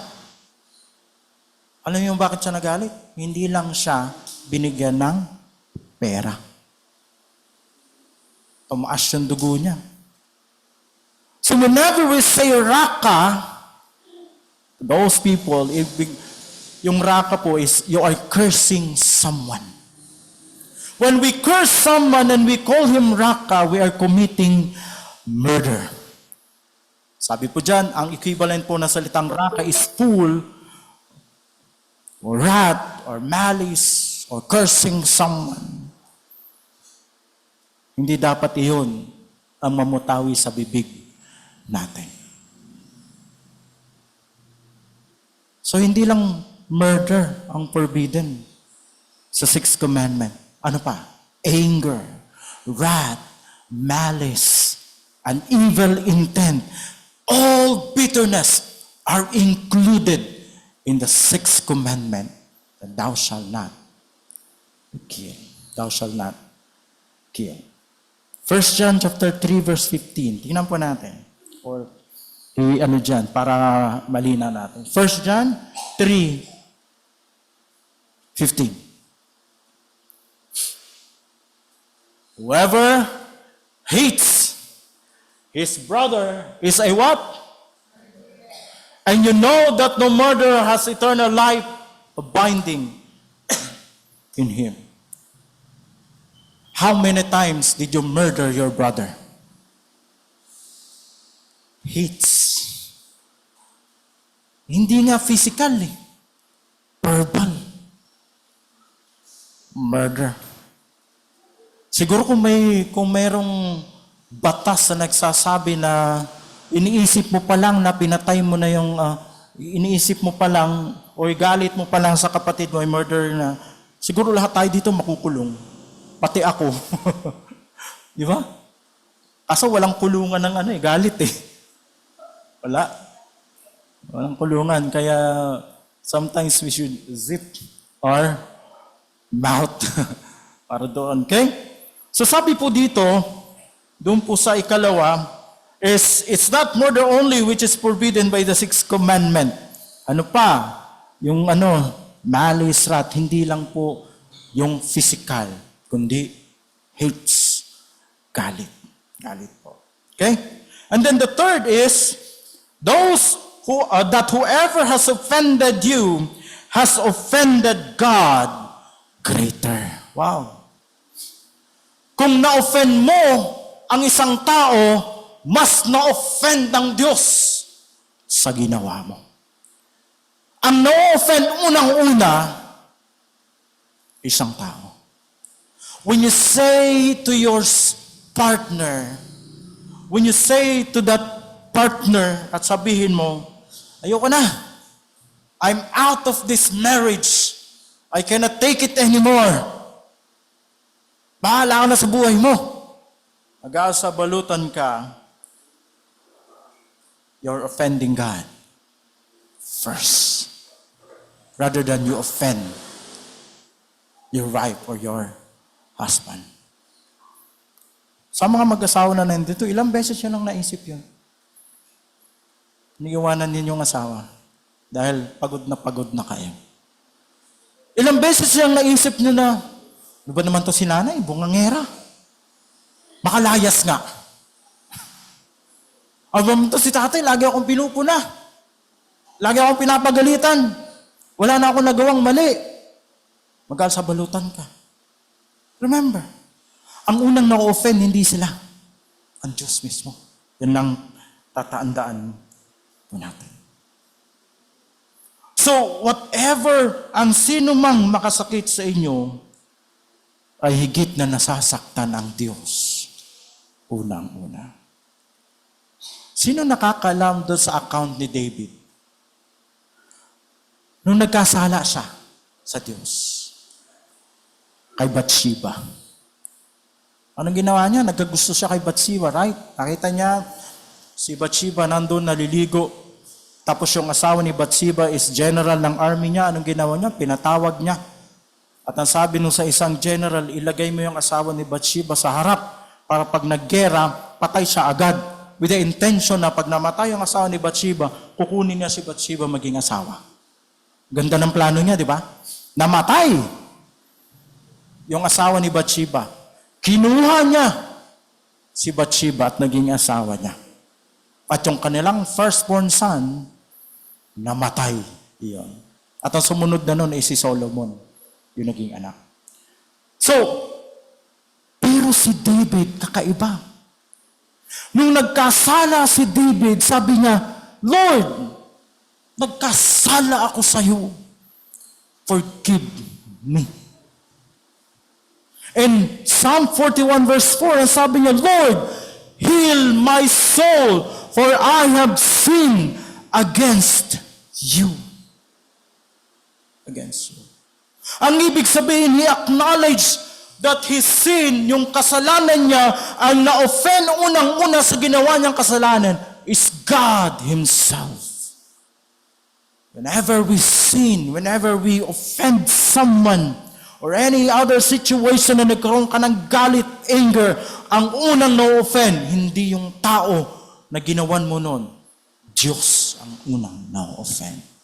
Alam niyo bakit siya nagalit? Hindi lang siya binigyan ng pera. Tumaas yung dugo niya. So whenever we say raka, those people, yung raka po is you are cursing someone. When we curse someone and we call him raka, we are committing murder. Sabi po dyan, ang equivalent po ng salitang raka is fool, or wrath, or malice, or cursing someone. Hindi dapat iyon ang mamutawi sa bibig natin. So hindi lang murder ang forbidden sa 6th commandment. Ano pa? Anger, wrath, malice, an evil intent. All bitterness are included in the 6th commandment, that thou shalt not kill. Thou shalt not kill. 1 John chapter 3 verse 15. Tingnan po natin. Or dyan, para malina natin. 1 John 3, 15. Whoever hates his brother is a what? And you know that no murderer has eternal life abiding in him. How many times did you murder your brother? Hates. Hindi nga physical eh. Verbal. Murder. Siguro kung mayroong batas na nagsasabi na iniisip mo pa lang na pinatay mo na yung iniisip mo pa lang o galit mo pa lang sa kapatid mo ay murder na, siguro lahat tayo dito makukulong. Pati ako. Di ba? Kaso walang kulungan ng galit eh. Wala. Walang kulungan. Kaya sometimes we should zip our mouth para doon. Okay? So sabi po dito, doon po sa ikalawa, is it's not murder only which is forbidden by the sixth commandment. Ano pa? Yung malice, wrath, hindi lang po yung physical, kundi hates, galit. Galit po. Okay? And then the third is, those that whoever has offended you has offended God greater. Wow. Kung na-offend mo ang isang tao, mas na-offend ang Diyos sa ginawa mo. Ang na-offend unang-una, isang tao. When you say to your partner, when you say to that partner at sabihin mo, ayoko na, I'm out of this marriage, I cannot take it anymore. Bahala ka na sa buhay mo. Mag-aasabalutan ka, you're offending God first. Rather than you offend your wife or your husband. Sa mga mag-asawa na nandito, ilang beses yun ang naisip yun? Iniiwanan ninyong asawa dahil pagod na kayo. Ilang beses yung naisip nyo na, ano ba naman to si nanay? Bungangera. Makalayas nga. Ano ba naman to si tatay? Lagi akong pinupuna. Lagi akong pinapagalitan. Wala na akong nagawang mali. Mag-aasabalutan ka. Remember, ang unang na-offend, hindi sila. Ang Diyos mismo. Yan lang tataandaan po natin. So, whatever ang sino mang makasakit sa inyo, ay higit na nasasaktan ang Diyos. Unang-una. Sino nakakalam doon sa account ni David? Nung nagkasala siya sa Diyos. Kay Bathsheba. Anong ginawa niya? Nagkagusto siya kay Bathsheba, right? Nakita niya, si Bathsheba nandun naliligo. Tapos yung asawa ni Bathsheba is general ng army niya. Anong ginawa niya? Pinatawag niya. At ang sabi nung sa isang general, ilagay mo yung asawa ni Bathsheba sa harap para pag naggera, patay siya agad. With the intention na pag namatay yung asawa ni Bathsheba, kukunin niya si Bathsheba maging asawa. Ganda ng plano niya, di ba? Namatay yung asawa ni Bathsheba. Kinuha niya si Bathsheba at naging asawa niya. At yung kanilang firstborn son, namatay. Iyon. At ang sumunod na nun ay si Solomon. Yung naging anak. So, pero si David, kakaiba. Nung nagkasala si David, sabi niya, Lord, nagkasala ako sa iyo. Forgive me. And Psalm 41 verse 4, ang sabi niya, Lord, heal my soul, for I have sinned against you. Against you. Ang ibig sabihin, he acknowledged that his sin, yung kasalanan niya, ang na-offend unang-una sa ginawa niyang kasalanan, is God Himself. Whenever we sin, whenever we offend someone, or any other situation na nagkaroon ka ng galit, anger, ang unang na-offend, hindi yung tao na ginawan mo nun. Diyos ang unang na-offend.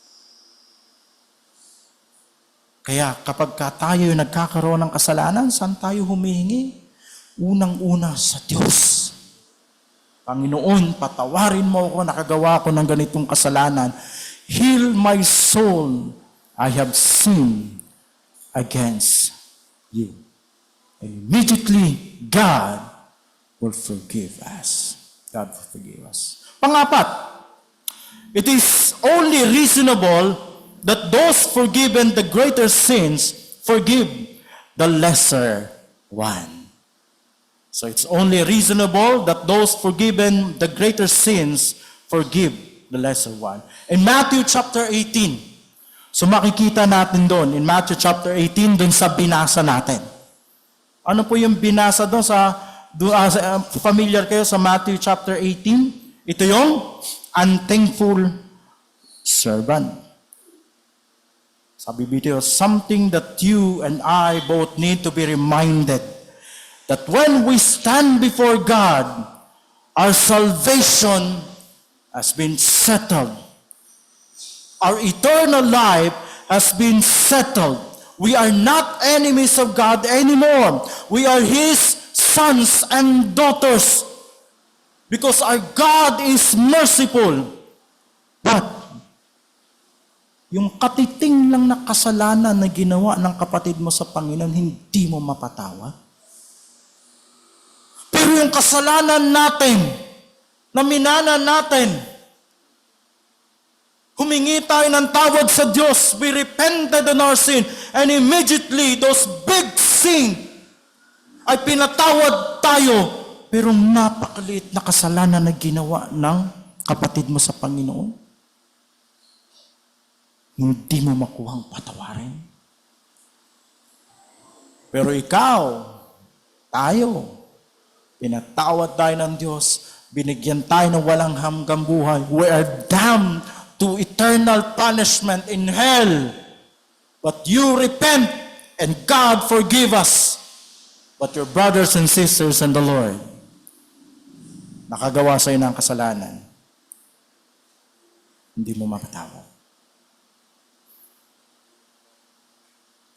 Kaya kapag tayo nagkakaroon ng kasalanan, saan tayo humihingi? Unang-una sa Diyos. Panginoon, patawarin mo ako, nakagawa ko ng ganitong kasalanan. Heal my soul. I have sinned against you. Immediately, God will forgive us. God will forgive us. Pangapat, it is only reasonable that those forgiven the greater sins forgive the lesser one. So it's only reasonable that those forgiven the greater sins forgive the lesser one. In Matthew chapter 18, so makikita natin doon, in Matthew chapter 18, doon sa binasa natin. Ano po yung binasa doon familiar kayo sa Matthew chapter 18? Ito yung unthankful servant. Sabi dito, something that you and I both need to be reminded that when we stand before God, our salvation has been settled. Our eternal life has been settled. We are not enemies of God anymore. We are His sons and daughters because our God is merciful. But yung katiting lang na kasalanan na ginawa ng kapatid mo sa Panginoon, hindi mo mapatawa. Pero yung kasalanan natin, na minana natin, humingi tayo ng tawad sa Diyos, we repented on our sin, and immediately those big sin ay pinatawad tayo. Pero napakaliit na kasalanan na ginawa ng kapatid mo sa Panginoon, hindi mo makuhang patawarin. Pero ikaw, tayo, pinatawad tayo ng Diyos, binigyan tayo ng walang hanggang buhay. We are damned to eternal punishment in hell. But you repent and God forgive us. But your brothers and sisters in the Lord, nakagawa sa'yo ng kasalanan, hindi mo mapatawad.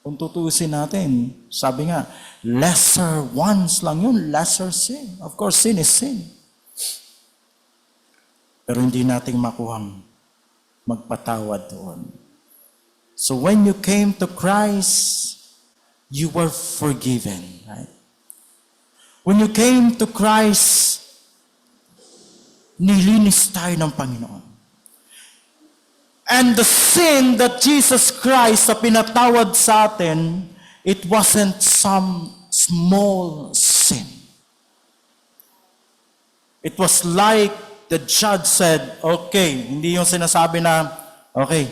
Kung tutuusin natin, sabi nga, lesser ones lang yun, lesser sin. Of course, sin is sin. Pero hindi natin makuhang magpatawad doon. So when you came to Christ, you were forgiven. Right? When you came to Christ, nilinis tayo ng Panginoon. And the sin that Jesus Christ na pinatawad sa atin, it wasn't some small sin. It was like the judge said, okay, hindi yung sinasabi na, okay,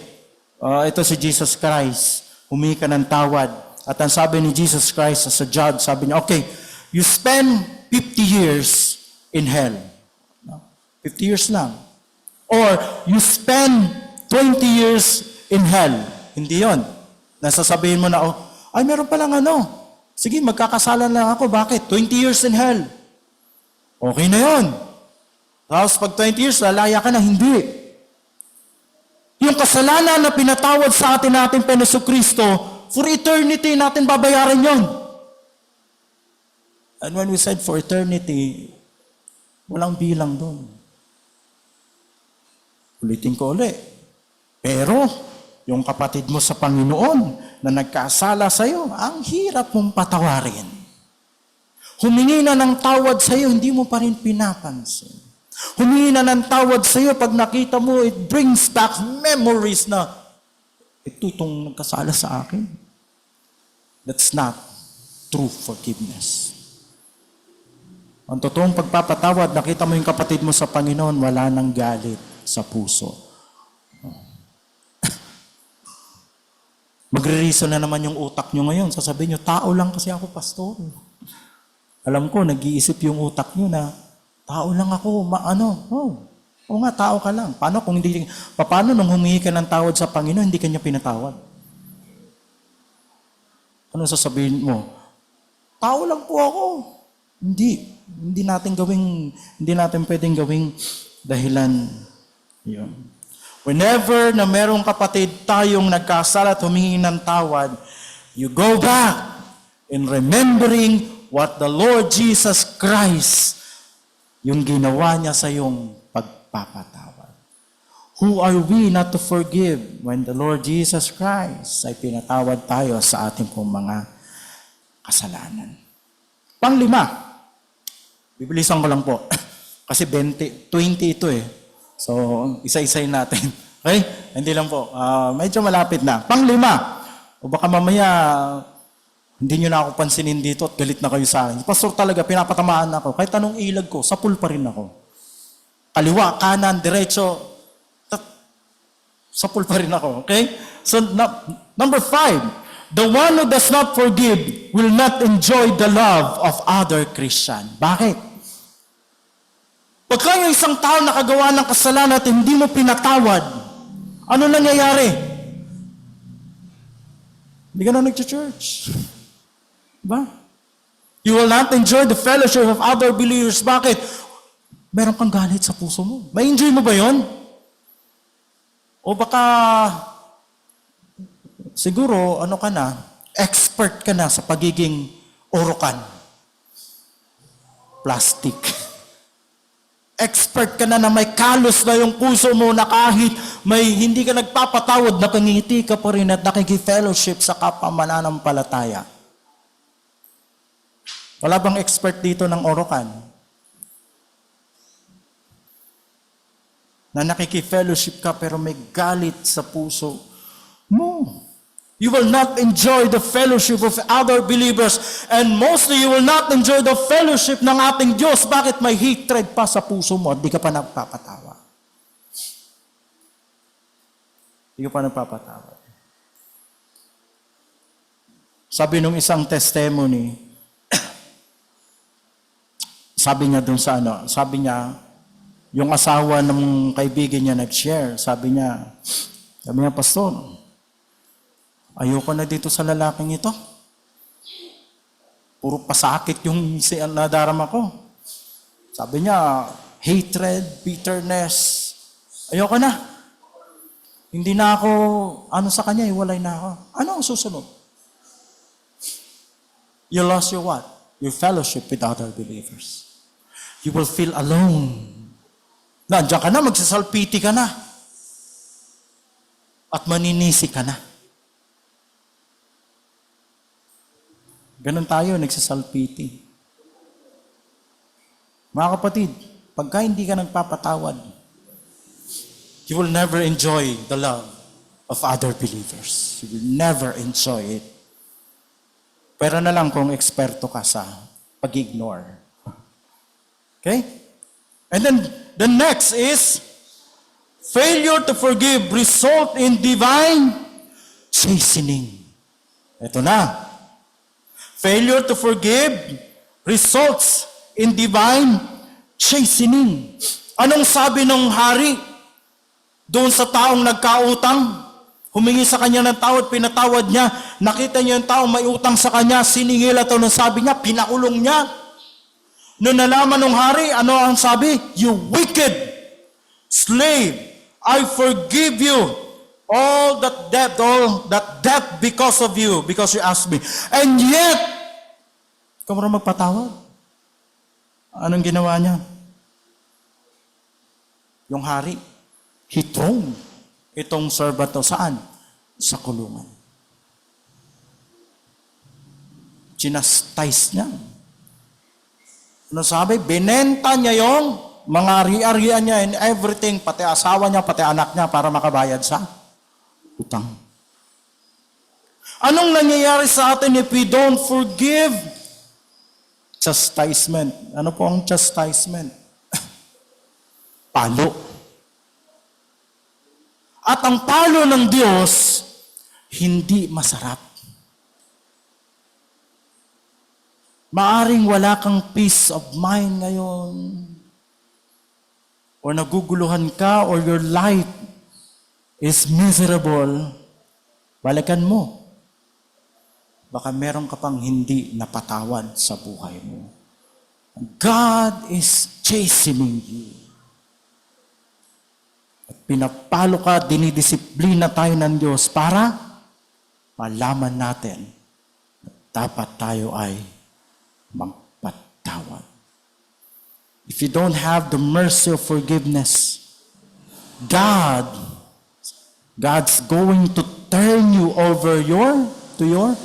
ito si Jesus Christ, humingi ka ng tawad. At ang sabi ni Jesus Christ as a judge, sabi niya, okay, you spend 50 years in hell. 50 years lang. Or you spend 20 years in hell. Hindi yon. Nasasabihin mo na, ay meron palang sige, magkakasalan lang ako. Bakit? 20 years in hell. Okay na yon. Tapos pag 20 years, lalaya ka na. Hindi. Yung kasalanan na pinatawad sa atin natin Peneso Kristo, for eternity natin babayaran yon. And when we said for eternity, walang bilang doon. Ulitin ko ulit. Pero, yung kapatid mo sa Panginoon na nagkasala sa iyo, ang hirap mong patawarin. Humingi na ng tawad sa iyo, hindi mo pa rin pinapansin. Humingi na ng tawad sa iyo, pag nakita mo, it brings back memories na, ito itong nagkasala sa akin. That's not true forgiveness. Ang totoong pagpapatawad, nakita mo yung kapatid mo sa Panginoon, wala nang galit sa puso. Magre-reason na naman yung utak nyo ngayon. Sasabihin nyo, tao lang kasi ako, pastor. Alam ko, nag-iisip yung utak nyo na, tao lang ako, oo nga, tao ka lang. Paano nung humingi ka ng tawad sa Panginoon, hindi ka niya pinatawad? Ano sasabihin mo? Tao lang po ako. Hindi natin pwedeng gawing dahilan yun. Whenever na merong kapatid tayong nagkasala at humingi ng tawad, you go back in remembering what the Lord Jesus Christ, yung ginawa niya sa iyong pagpapatawad. Who are we not to forgive when the Lord Jesus Christ ay pinatawad tayo sa ating pong mga kasalanan? Panglima, bibilisan ko lang po. Kasi 20 ito eh. So, isa-isayin natin. Okay? Hindi lang po. Medyo malapit na. Panglima. O baka mamaya, Hindi nyo na ako pansinin dito at galit na kayo sa akin. Pastor talaga, pinapatamaan ako. Kahit anong ilag ko, sapul pa rin ako. Kaliwa, kanan, diretso, sapul pa rin ako. Okay? So, number 5, the one who does not forgive will not enjoy the love of other Christian. Bakit? Pagka yung isang tao nakagawa ng kasalanan at hindi mo pinatawad, ano nangyayari? Hindi ka na nag-church. Diba? You will not enjoy the fellowship of other believers. Bakit? Meron kang galit sa puso mo. May enjoy mo ba yon? O baka, siguro, ano ka na, expert ka na sa pagiging orokan. Plastic. Expert ka na may kalos na yung puso mo na kahit may hindi ka nagpapatawad, nakangiti ka pa rin at nakikifellowship sa kapwa mananampalataya. Wala bang expert dito ng orokan? Na nakikifellowship ka pero may galit sa puso mo. You will not enjoy the fellowship of other believers and mostly you will not enjoy the fellowship ng ating Diyos. Bakit may hatred pa sa puso mo at di ka pa nagpapatawa? Di ka pa nagpapatawa. Sabi nung isang testimony, sabi niya dun sa sabi niya, yung asawa ng kaibigan niya nag-share, sabi niya, Pastor, ayoko na dito sa lalaking ito. Puro pasakit yung nadarama ko. Sabi niya, hatred, bitterness, ayoko na. Hindi na ako, sa kanya, iwalay na ako. Ano ang susunod? You lost your what? Your fellowship with other believers. You will feel alone. Nandiyan ka na, magsasalpiti ka na. At maninisi ka na. Ganon tayo, nagsasalpiti. Mga kapatid, pagka hindi ka nagpapatawad, you will never enjoy the love of other believers. You will never enjoy it. Pero na lang kung eksperto ka sa pag-ignore. Okay? And then, the next is, failure to forgive result in divine chastening. Ito na. Failure to forgive results in divine chastening. Anong sabi ng hari doon sa taong nagkautang? Humingi sa kanya ng tawad, pinatawad niya. Nakita niya yung taong may utang sa kanya, siningil at ano sabi niya, pinakulong niya. Noong nalaman ng hari, ano ang sabi? You wicked slave, I forgive you all that debt because of you, because you asked me. And yet, ikaw mo magpatawad. Anong ginawa niya? Yung hari, he thrown itong servant saan? Sa kulungan. Chinastize niya. Ano sabi? Binenta niya yung mga ari-arian niya and everything, pati asawa niya, pati anak niya para makabayad sa utang. Anong nangyayari sa atin if we don't forgive? Chastisement. Ano po ang chastisement? Palo. At ang palo ng Diyos, hindi masarap. Maaring wala kang peace of mind ngayon. O naguguluhan ka or your life is miserable. Balikan mo. Baka meron ka pang hindi napatawad sa buhay mo. God is chastening you. At pinapalo ka, dinidisiplina tayo ng Diyos para malaman natin na dapat tayo ay magpatawad. If you don't have the mercy of forgiveness, God's going to turn you over to your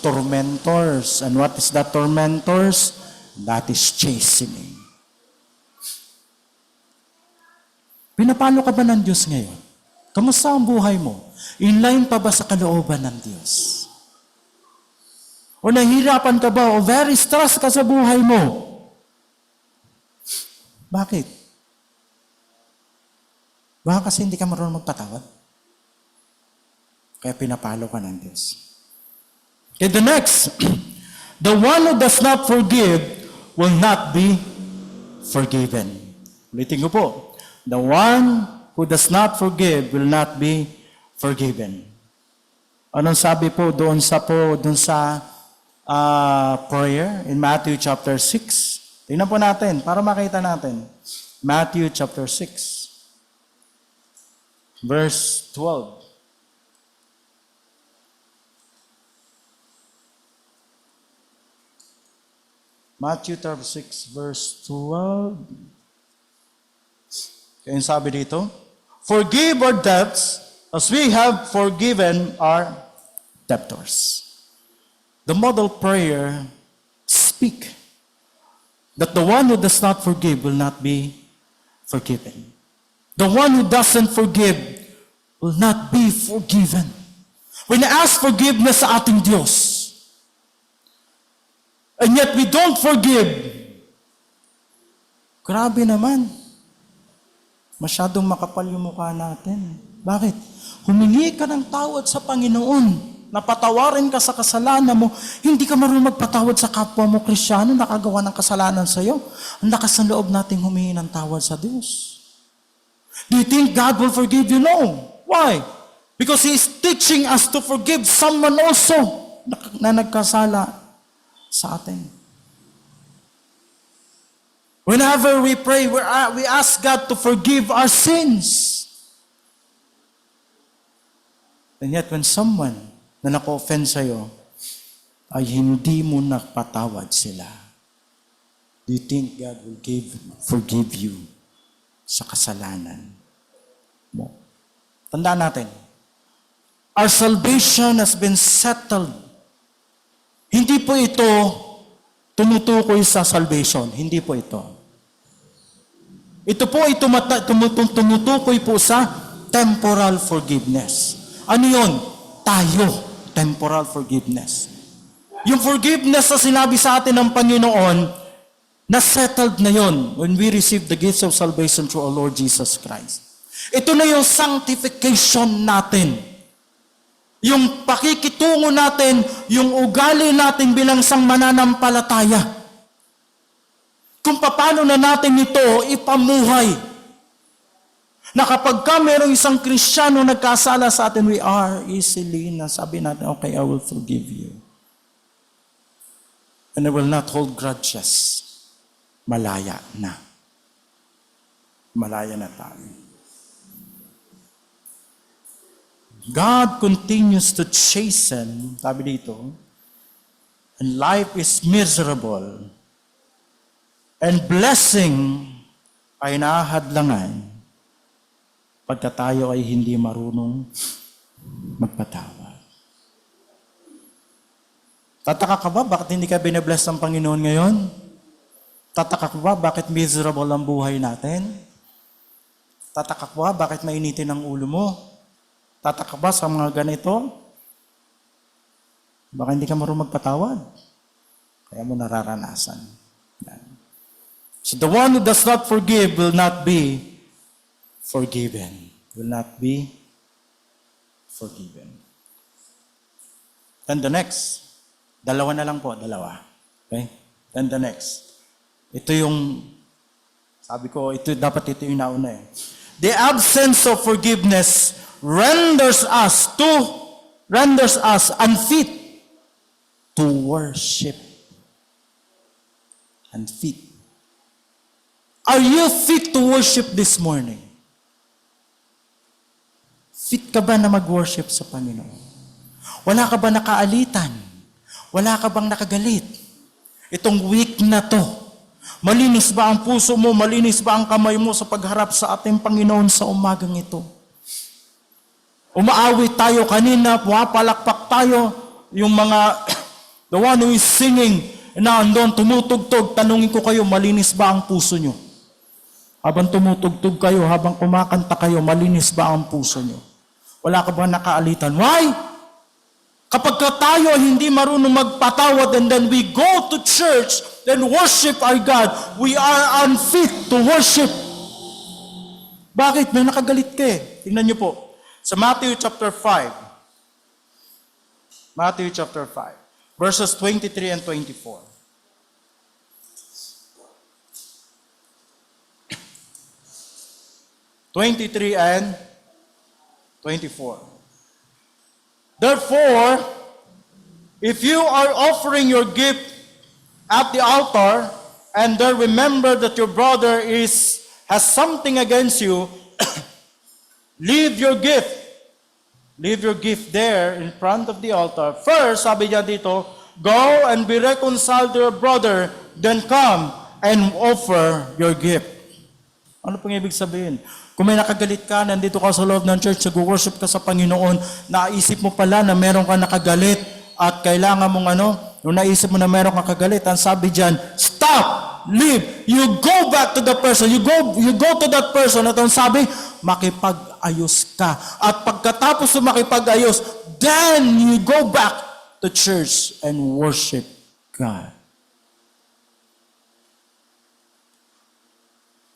tormentors. And what is that tormentors? That is chastening. Pinapalo ka ba ng Diyos ngayon? Kamusta ang buhay mo? In line pa ba sa kalooban ng Diyos? O nahihirapan ka ba? O very stressed ka sa buhay mo? Bakit? Baka kasi hindi ka marunong magpatawad. Kaya pinapalo ka ng Diyos. Okay, the next. The one who does not forgive will not be forgiven. Ulitin ko po. The one who does not forgive will not be forgiven. Anong sabi po doon sa prayer in Matthew chapter 6? Tingnan po natin para makita natin. Matthew chapter 6 verse 12. Matthew chapter 6 verse 12. Kaya sabi dito, forgive our debts as we have forgiven our debtors. The model prayer speak that the one who does not forgive will not be forgiven. The one who doesn't forgive will not be forgiven. When I ask forgiveness sa ating Diyos, and yet we don't forgive, grabe naman. Masyadong makapal yung mukha natin. Bakit? Humingi ka ng tawad sa Panginoon. Napatawarin ka sa kasalanan mo. Hindi ka marunong magpatawad sa kapwa mo Kristiyano, nakagawa ng kasalanan sa iyo. Ang lakas ng loob nating humingi ng tawad sa Diyos. Do you think God will forgive you? No. Why? Because He is teaching us to forgive someone also na nagkasala sa atin. Whenever we pray, we ask God to forgive our sins. And yet when someone na naka-offend sa'yo ay hindi mo napatawad sila, do you think God will forgive you sa kasalanan mo? Tandaan natin, our salvation has been settled. Hindi po ito tumutukoy sa salvation. Hindi po ito. Ito po ay tumutukoy po sa temporal forgiveness. Ano yun? Tayo. Temporal forgiveness. Yung forgiveness na sinabi sa atin ng Panginoon, na-settled na yon when we receive the gifts of salvation through our Lord Jesus Christ. Ito na yung sanctification natin. Yung pakikitungo natin, yung ugali natin bilang isang mananampalataya. Kung paano na natin ito ipamuhay. Na kapag ka mayroong isang Kristiyano nagkasala sa atin, we are easily na sabi natin, okay, I will forgive you. And I will not hold grudges. Malaya na. Malaya na tayo. God continues to chasten, sabi dito, and life is miserable, and blessing ay naahadlangan pagka tayo ay hindi marunong magpatawad. Tataka ka ba bakit hindi ka binabless ng Panginoon ngayon? Tataka ka ba bakit miserable ang buhay natin? Tataka ka ba bakit mainitin ang ulo mo? Tataka ba sa mga ganito? Baka hindi ka marunong magpatawad. Kaya mo nararanasan. Yan. So the one who does not forgive will not be forgiven. Will not be forgiven. Then the next. Dalawa na lang po, dalawa. Okay? Then the next. Ito yung, sabi ko, dapat ito yung nauna eh. The absence of forgiveness renders us unfit to worship. Unfit. Are you fit to worship this morning? Fit ka ba na mag-worship sa Panginoon? Wala ka ba nakaalitan? Wala ka bang nakagalit? Itong week na to, malinis ba ang puso mo? Malinis ba ang kamay mo sa pagharap sa ating Panginoon sa umagang ito? Umaawit tayo kanina, pumapalakpak tayo, yung mga, the one who is singing, na andon, tumutugtog, tanungin ko kayo, malinis ba ang puso nyo? Habang tumutugtog kayo, habang kumakanta kayo, malinis ba ang puso nyo? Wala ka ba nakaalitan? Why? Kapag ka tayo ay hindi marunong magpatawad and then we go to church and worship our God, we are unfit to worship. Bakit? May nakagalit ka eh. Tingnan niyo po. Sa Matthew chapter 5. Matthew chapter 5. Verses 23 and 24. and 24. Therefore, if you are offering your gift at the altar, and there remember that your brother has something against you, leave your gift. Leave your gift there in front of the altar. First, sabi niya dito, go and be reconciled to your brother, then come and offer your gift. Ano pong ibig sabihin? Kung may nakagalit ka, nandito ka sa loob ng church, nag-worship ka sa Panginoon, naisip mo pala na meron ka nakagalit at kailangan mong nung naisip mo na meron kang kagalit, ang sabi dyan, stop! Leave! You go back to the person. You go to that person at ang sabi, makipag-ayos ka. At pagkatapos mo makipag-ayos, then you go back to church and worship God.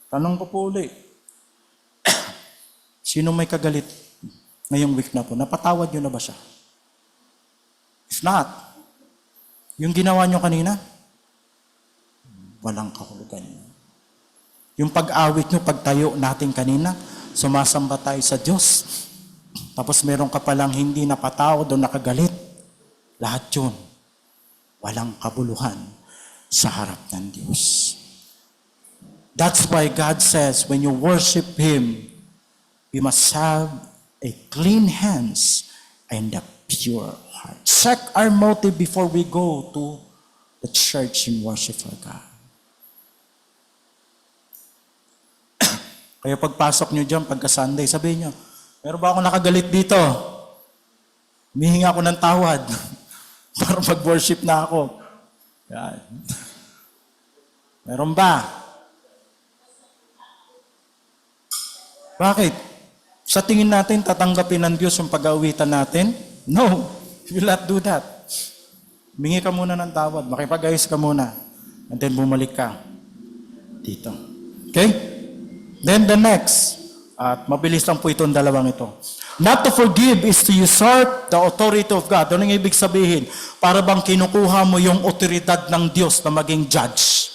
Tanong ko po ulit. Sino may kagalit ngayong week na po? Napatawad nyo na ba siya? If not, yung ginawa nyo kanina, walang kahulugan. Yung pag-awit nyo, pagtayo natin kanina, sumasamba tayo sa Diyos. Tapos meron ka palang hindi napatawad o nakagalit. Lahat yun, walang kabuluhan sa harap ng Diyos. That's why God says, when you worship Him, we must have a clean hands and a pure heart. Check our motive before we go to the church and worship for God. Kaya pagpasok nyo dyan, pagka-Sunday, sabihin nyo, meron ba ako nakagalit dito? Humihingi ako ng tawad para mag-worship na ako. Yan. Meron ba? Bakit? Sa tingin natin, tatanggapin ng Diyos yung pag-awitan natin? No, He will not do that. Humingi ka muna ng tawad, makipag-ayos ka muna, and then bumalik ka dito. Okay? Then the next, at mabilis lang po itong dalawang ito. Not to forgive is to usurp the authority of God. Ano yung ibig sabihin? Para bang kinukuha mo yung otoridad ng Diyos na maging judge?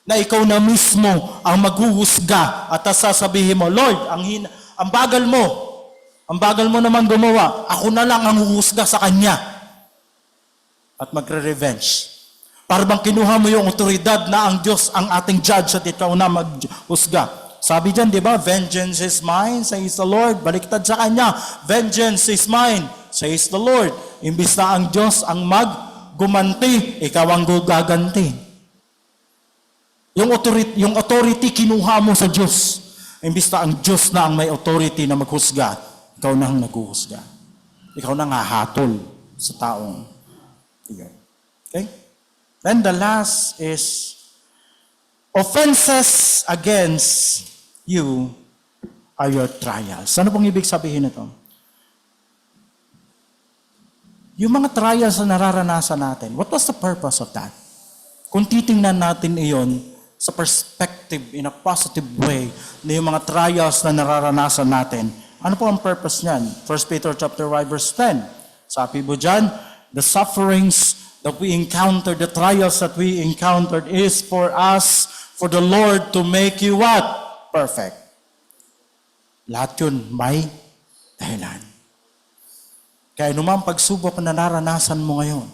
Na ikaw na mismo ang maghuhusga at sasabihin mo, Lord, ang bagal mo naman gumawa, ako na lang ang huhusga sa kanya. At magre-revenge. Para bang kinuha mo yung otoridad na ang Diyos ang ating judge at ikaw na maghusga. Sabi dyan, di ba? Vengeance is mine, says the Lord. Baliktad sa kanya. Vengeance is mine, says the Lord. Imbis na ang Diyos ang maggumanti, ikaw ang gugaganti. Yung authority kinuha mo sa Diyos. Imbis na ang Diyos na ang may authority na maghusga, ikaw na ang naghuhusga. Ikaw na ang hahatol sa taong iyon. Okay? Then the last is offenses against you are your trials. Ano pong ibig sabihin nito? Yung mga trials na nararanasan natin, what was the purpose of that? Kung titingnan natin iyon sa perspective, in a positive way, na yung mga trials na nararanasan natin, ano po ang purpose niyan? 1 Peter chapter 5 verse 10. Sabi po dyan, the sufferings that we encountered, the trials that we encountered is for us, for the Lord to make you what? Perfect. Lahat yun may dahilan. Kaya anumang pagsubok na naranasan mo ngayon,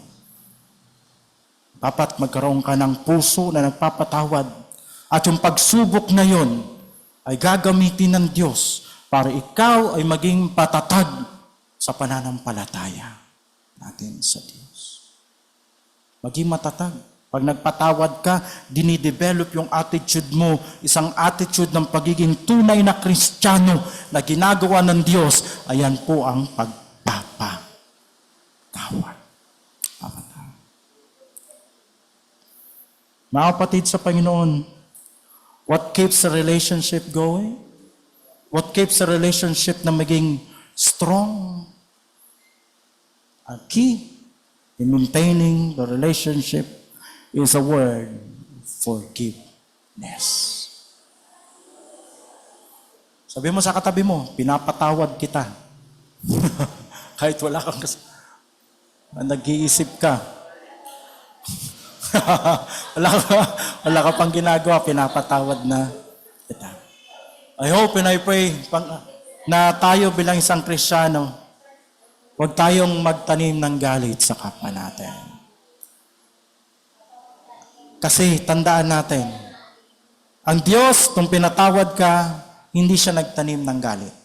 dapat magkaroon ka ng puso na nagpapatawad. At yung pagsubok na yun ay gagamitin ng Diyos para ikaw ay maging patatag sa pananampalataya natin sa Diyos. Maging matatag. Pag nagpatawad ka, dinidevelop yung attitude mo, isang attitude ng pagiging tunay na Kristiyano na ginagawa ng Diyos, ayan po ang pagpapatawad. Mga kapatid sa Panginoon, what keeps a relationship going? What keeps a relationship na maging strong? A key in maintaining the relationship is a word, forgiveness. Sabi mo sa katabi mo, pinapatawad kita. Kahit wala kang nag-iisip ka. wala ka pang ginagawa, pinapatawad na kita. I hope and I pray na tayo bilang isang Kristiyano, huwag tayong magtanim ng galit sa kapwa natin. Kasi tandaan natin, ang Diyos, kung pinatawad ka, hindi siya nagtanim ng galit.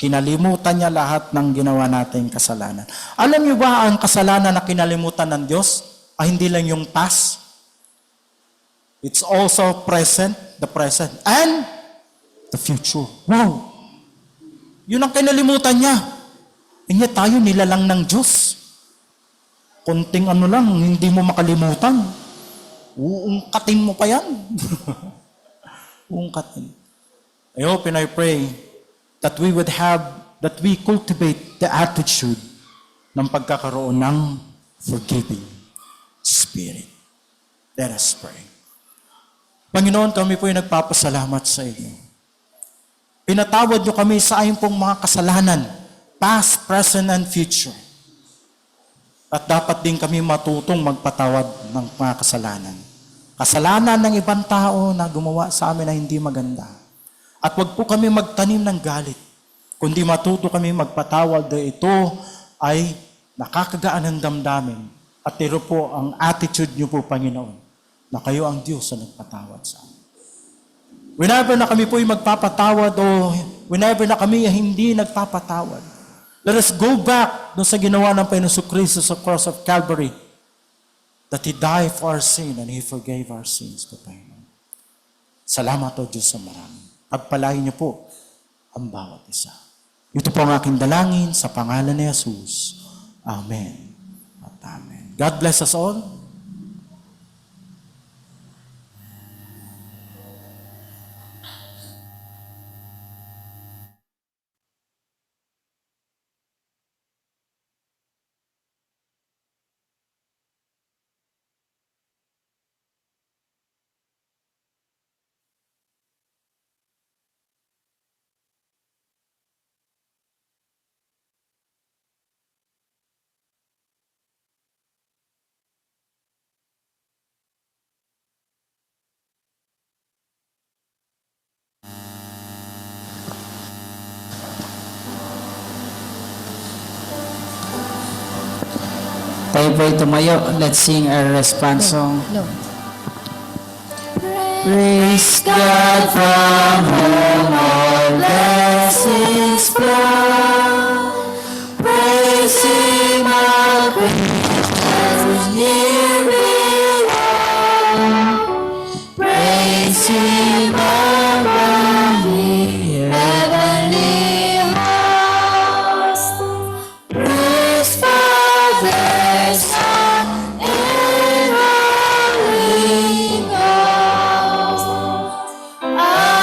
Kinalimutan niya lahat ng ginawa nating kasalanan. Alam niyo ba ang kasalanan na kinalimutan ng Diyos ay hindi lang yung past? It's also the present, and the future. Wow! Yun ang kinalimutan niya. Kanya tayo nilalang ng Diyos. Konting ano lang, hindi mo makalimutan. Uungkatin mo pa yan. Uungkatin. I hope and I pray that we cultivate the attitude ng pagkakaroon ng forgiving spirit. Let us pray. Panginoon, kami po ay nagpapasalamat sa inyo. Pinatawad niyo kami sa ayong pong mga kasalanan, past, present, and future. At dapat din kami matutong magpatawad ng mga kasalanan. Kasalanan ng ibang tao na gumawa sa amin na hindi maganda. At wag po kami magtanim ng galit, kundi matuto kami magpatawad dahil ito ay nakakagaan ng damdamin. At ito po ang attitude niyo po, Panginoon, na kayo ang Diyos na nagpatawad sa amin. Whenever na kami po ay magpapatawad o whenever na kami ay hindi nagpapatawad, let us go back doon sa ginawa ng Panginoon Kristo sa cross of Calvary, that He died for our sin and He forgave our sins, po, Panginoon. Salamat o Diyos sa marami. Pagpalain niyo po ang bawat isa. Ito po ang aking dalangin sa pangalan ni Jesus. Amen at amen. God bless us all. Tayo po ay tumayo. Let's sing our response song. No. Praise God from whom all blessings flow. Praise Him, all creatures near below. Praise Him above the heavenly host. Praise Father, Son, and Holy Ghost. Amen.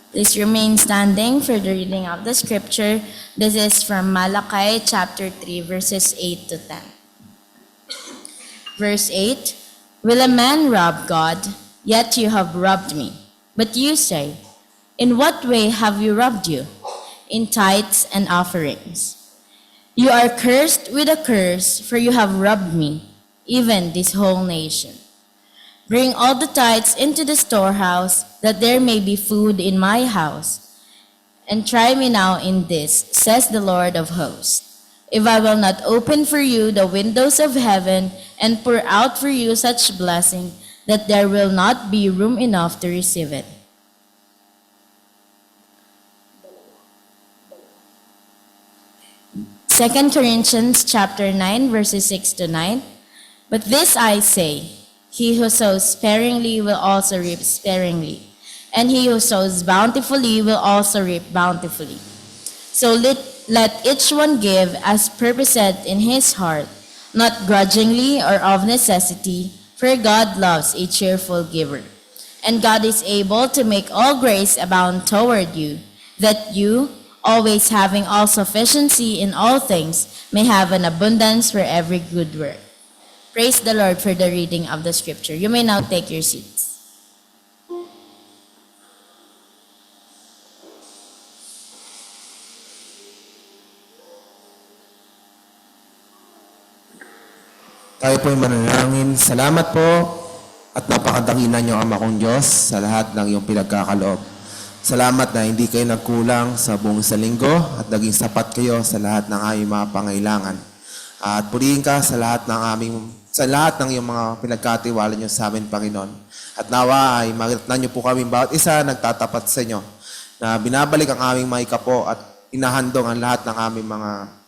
Please remain standing for the reading of the scripture. This is from Malachi chapter 3, verses 8 to 10. Verse 8, Will a man rob God? Yet you have robbed me. But you say, In what way have we robbed you? In tithes and offerings. You are cursed with a curse, for you have robbed me, even this whole nation. Bring all the tithes into the storehouse, that there may be food in my house. And try me now in this, says the Lord of hosts, if I will not open for you the windows of heaven and pour out for you such blessing that there will not be room enough to receive it. Second Corinthians chapter 9, verses 6 to 9. But this I say, he who sows sparingly will also reap sparingly, and he who sows bountifully will also reap bountifully. So let each one give as purposed in his heart, not grudgingly or of necessity, for God loves a cheerful giver. And God is able to make all grace abound toward you, that you, always having all sufficiency in all things, may have an abundance for every good work. Praise the Lord for the reading of the scripture. You may now take your seats. Tayo po'y manalangin. Salamat po at napakadakina niyo, Ama kong Diyos, sa lahat ng iyong pinagkakaloob. Salamat na hindi kayo nagkulang sa buong sa linggo at naging sapat kayo sa lahat ng aming mga pangailangan. At purihin ka sa lahat ng iyong mga pinagkatiwala niyo sa amin, Panginoon. At nawa ay makiratnan niyo po kami bawat isa nagtatapat sa inyo na binabalik ang aming mga ikapo at inahandong ang lahat ng aming mga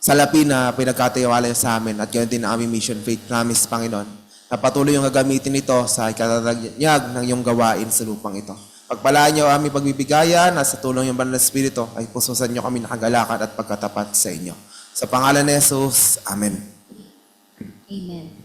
salapi na pinagkatiwala niyo sa amin at ganoon din ang aming mission faith promise, Panginoon, na patuloy yung gagamitin ito sa ikatatagnyag ng iyong gawain sa lupang ito. Pagpalaan niyo ang aming pagbibigayan at sa tulong ng Banal na Espiritu ay pususan niyo kami nakagalakan at pagkatapat sa inyo. Sa pangalan ni Jesus, Amen. Amen.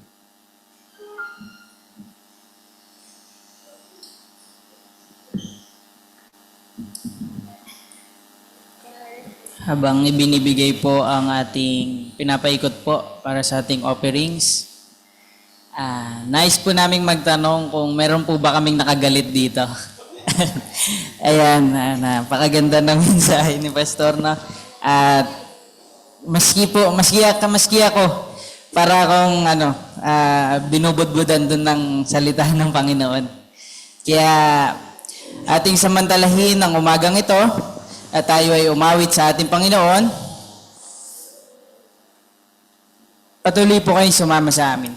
Habang ibinibigay po ang ating pinapaikot po para sa ating offerings, nais po naming magtanong kung meron po ba kaming nakagalit dito. Ayan, napakaganda ng mensahe ni Pastor, no? At maski ako para akong binubudbudan doon ng salita ng Panginoon. Kaya ating samantalahin ang umagang ito at tayo ay umawit sa ating Panginoon. Patuloy po kayong sumama sa amin.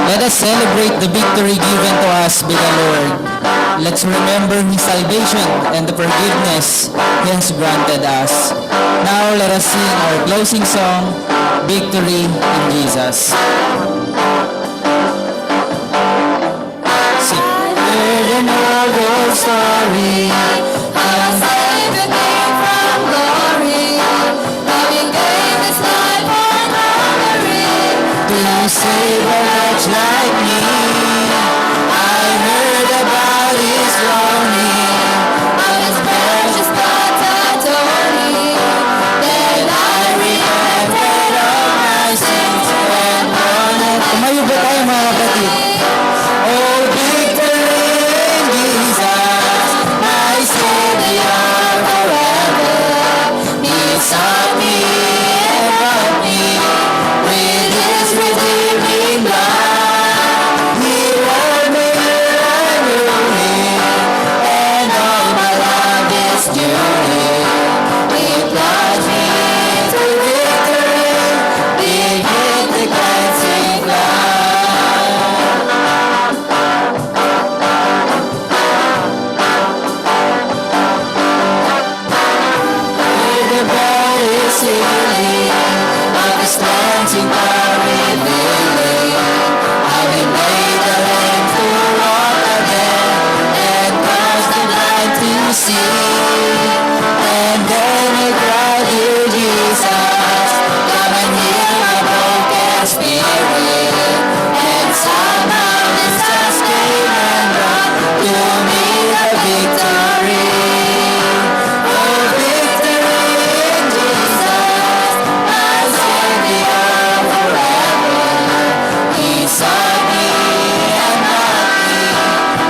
Let us celebrate the victory given to us by the Lord. Let's remember His salvation and the forgiveness He has granted us. Now let us sing our closing song, Victory in Jesus. Sing. Heard an old story, how a Savior came from glory, having gave His life on Calvary to save a wretch like me. I heard about His groaning, how His precious blood atoned me. Then I repented of my sins and born again. Tumayo ba tayo, mga kapatid? Oh, victory in Jesus, my Savior forever. He sought me and brought me with His redeeming blood. He won me and knew Him, and all my life is due. He plunged me to victory, beneath the cleansing blood. The blood is healing, of His cleansing power revealing. Having made the lame to walk again, and caused the blind to see. And then He cried, "Dear Jesus, come and heal my broken spirit." And somehow this task came and brought to me the victory. Oh, victory in Jesus, my Savior forever. He sought me and bought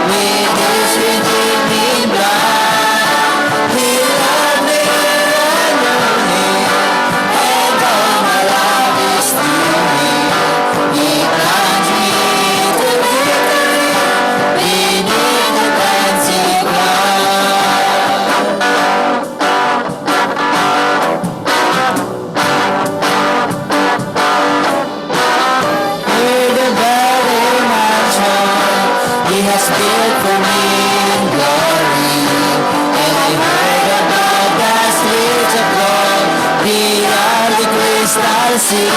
me with His redeeming blood. shall sing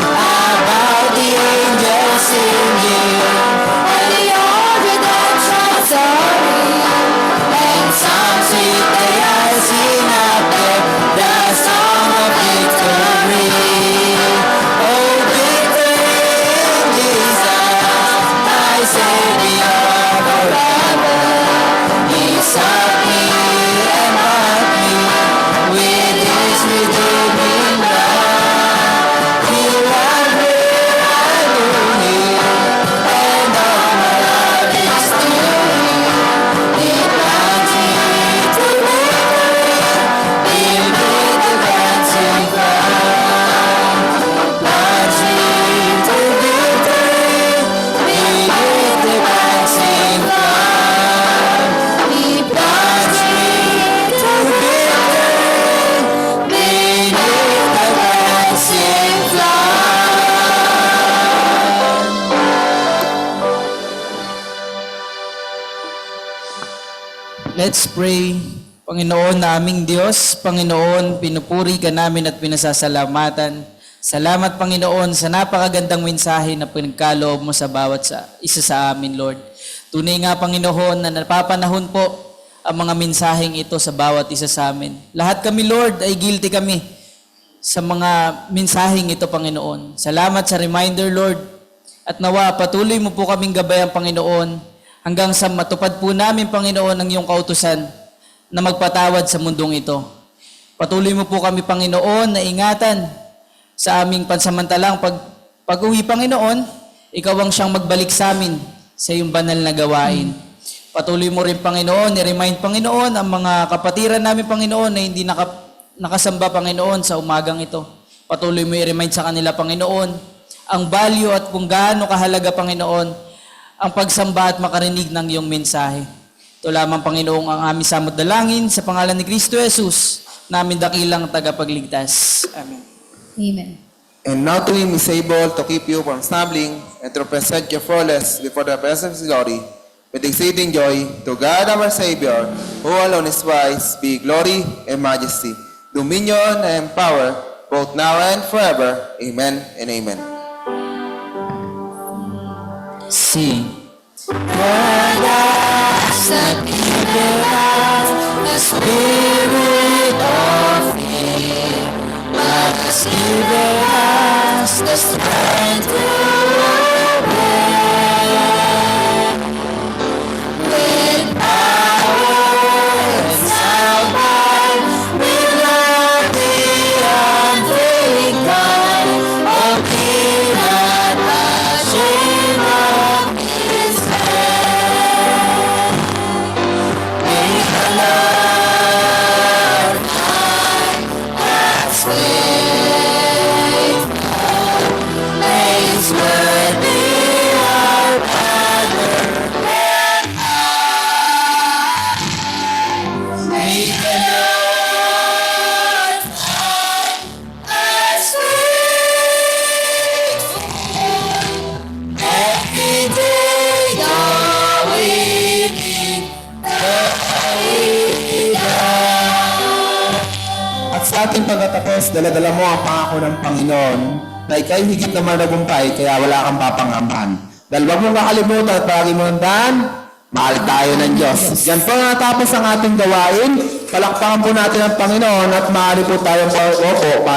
about the angels singing, and the old redemption story, and some sweet they are sing up there, the song of victory. Oh, victory in Jesus, my Savior forever. He sought me and bought me with His redeeming love. He loved me, I knew Him, and all my love is to Him. He plunged me to victory, He made the dancing cloud. Plunged me to victory, He made the dancing cloud. He plunged me to victory, made it the dancing cloud. Let's pray. Panginoon naming Diyos, Panginoon, pinupuri ka namin at pinasasalamatan. Salamat, Panginoon, sa napakagandang mensahe na pinagkaloob mo sa bawat isa sa amin, Lord. Tunay nga, Panginoon, na napapanahon po ang mga mensaheng ito sa bawat isa sa amin. Lahat kami, Lord, ay guilty kami sa mga mensaheng ito, Panginoon. Salamat sa reminder, Lord. At nawa, patuloy mo po kaming gabayan, Panginoon, hanggang sa matupad po namin, Panginoon, ang iyong kautusan na magpatawad sa mundong ito. Patuloy mo po kami, Panginoon, na ingatan sa aming pansamantalang pag-uwi, Panginoon. Ikaw ang siyang magbalik sa amin sa iyong banal na gawain. Patuloy mo rin, Panginoon, i-remind, Panginoon, ang mga kapatiran namin, Panginoon, na hindi nakasamba, Panginoon, sa umagang ito. Patuloy mo i-remind sa kanila, Panginoon, ang value at kung gaano kahalaga, Panginoon, ang pagsamba at makarinig ng iyong mensahe. Ito lamang, Panginoon, ang aming samot dalangin sa pangalan ni Kristo Jesus, namin dakilang tagapagligtas. Amen. Amen. And now to Him is able to keep you from stumbling and to present you flawless before the presence of His glory with exceeding joy. To God our Savior, who alone is wise, be glory and majesty, dominion and power, both now and forever. Amen and amen. Sing. God has not given us the spirit of fear, but has given us the strength to obey. With power and sound mind, we love the unfailing God. Oh, be not ashamed of His name. May the Lord find us faithful. May His word be our banner and arm. May the Lord find us faithful. Every day going At sa ating pagtatapos, daladala mo ang pangako ng Panginoon na ika'y higit na managumpay kaya wala kang papangambahan. Dahil wag mong kakalimutan at palagi mo tandaan, mahal tayo ng Diyos. Yan po natapos ang ating gawain. Palakpakan po natin ang Panginoon at maaari po tayong paupo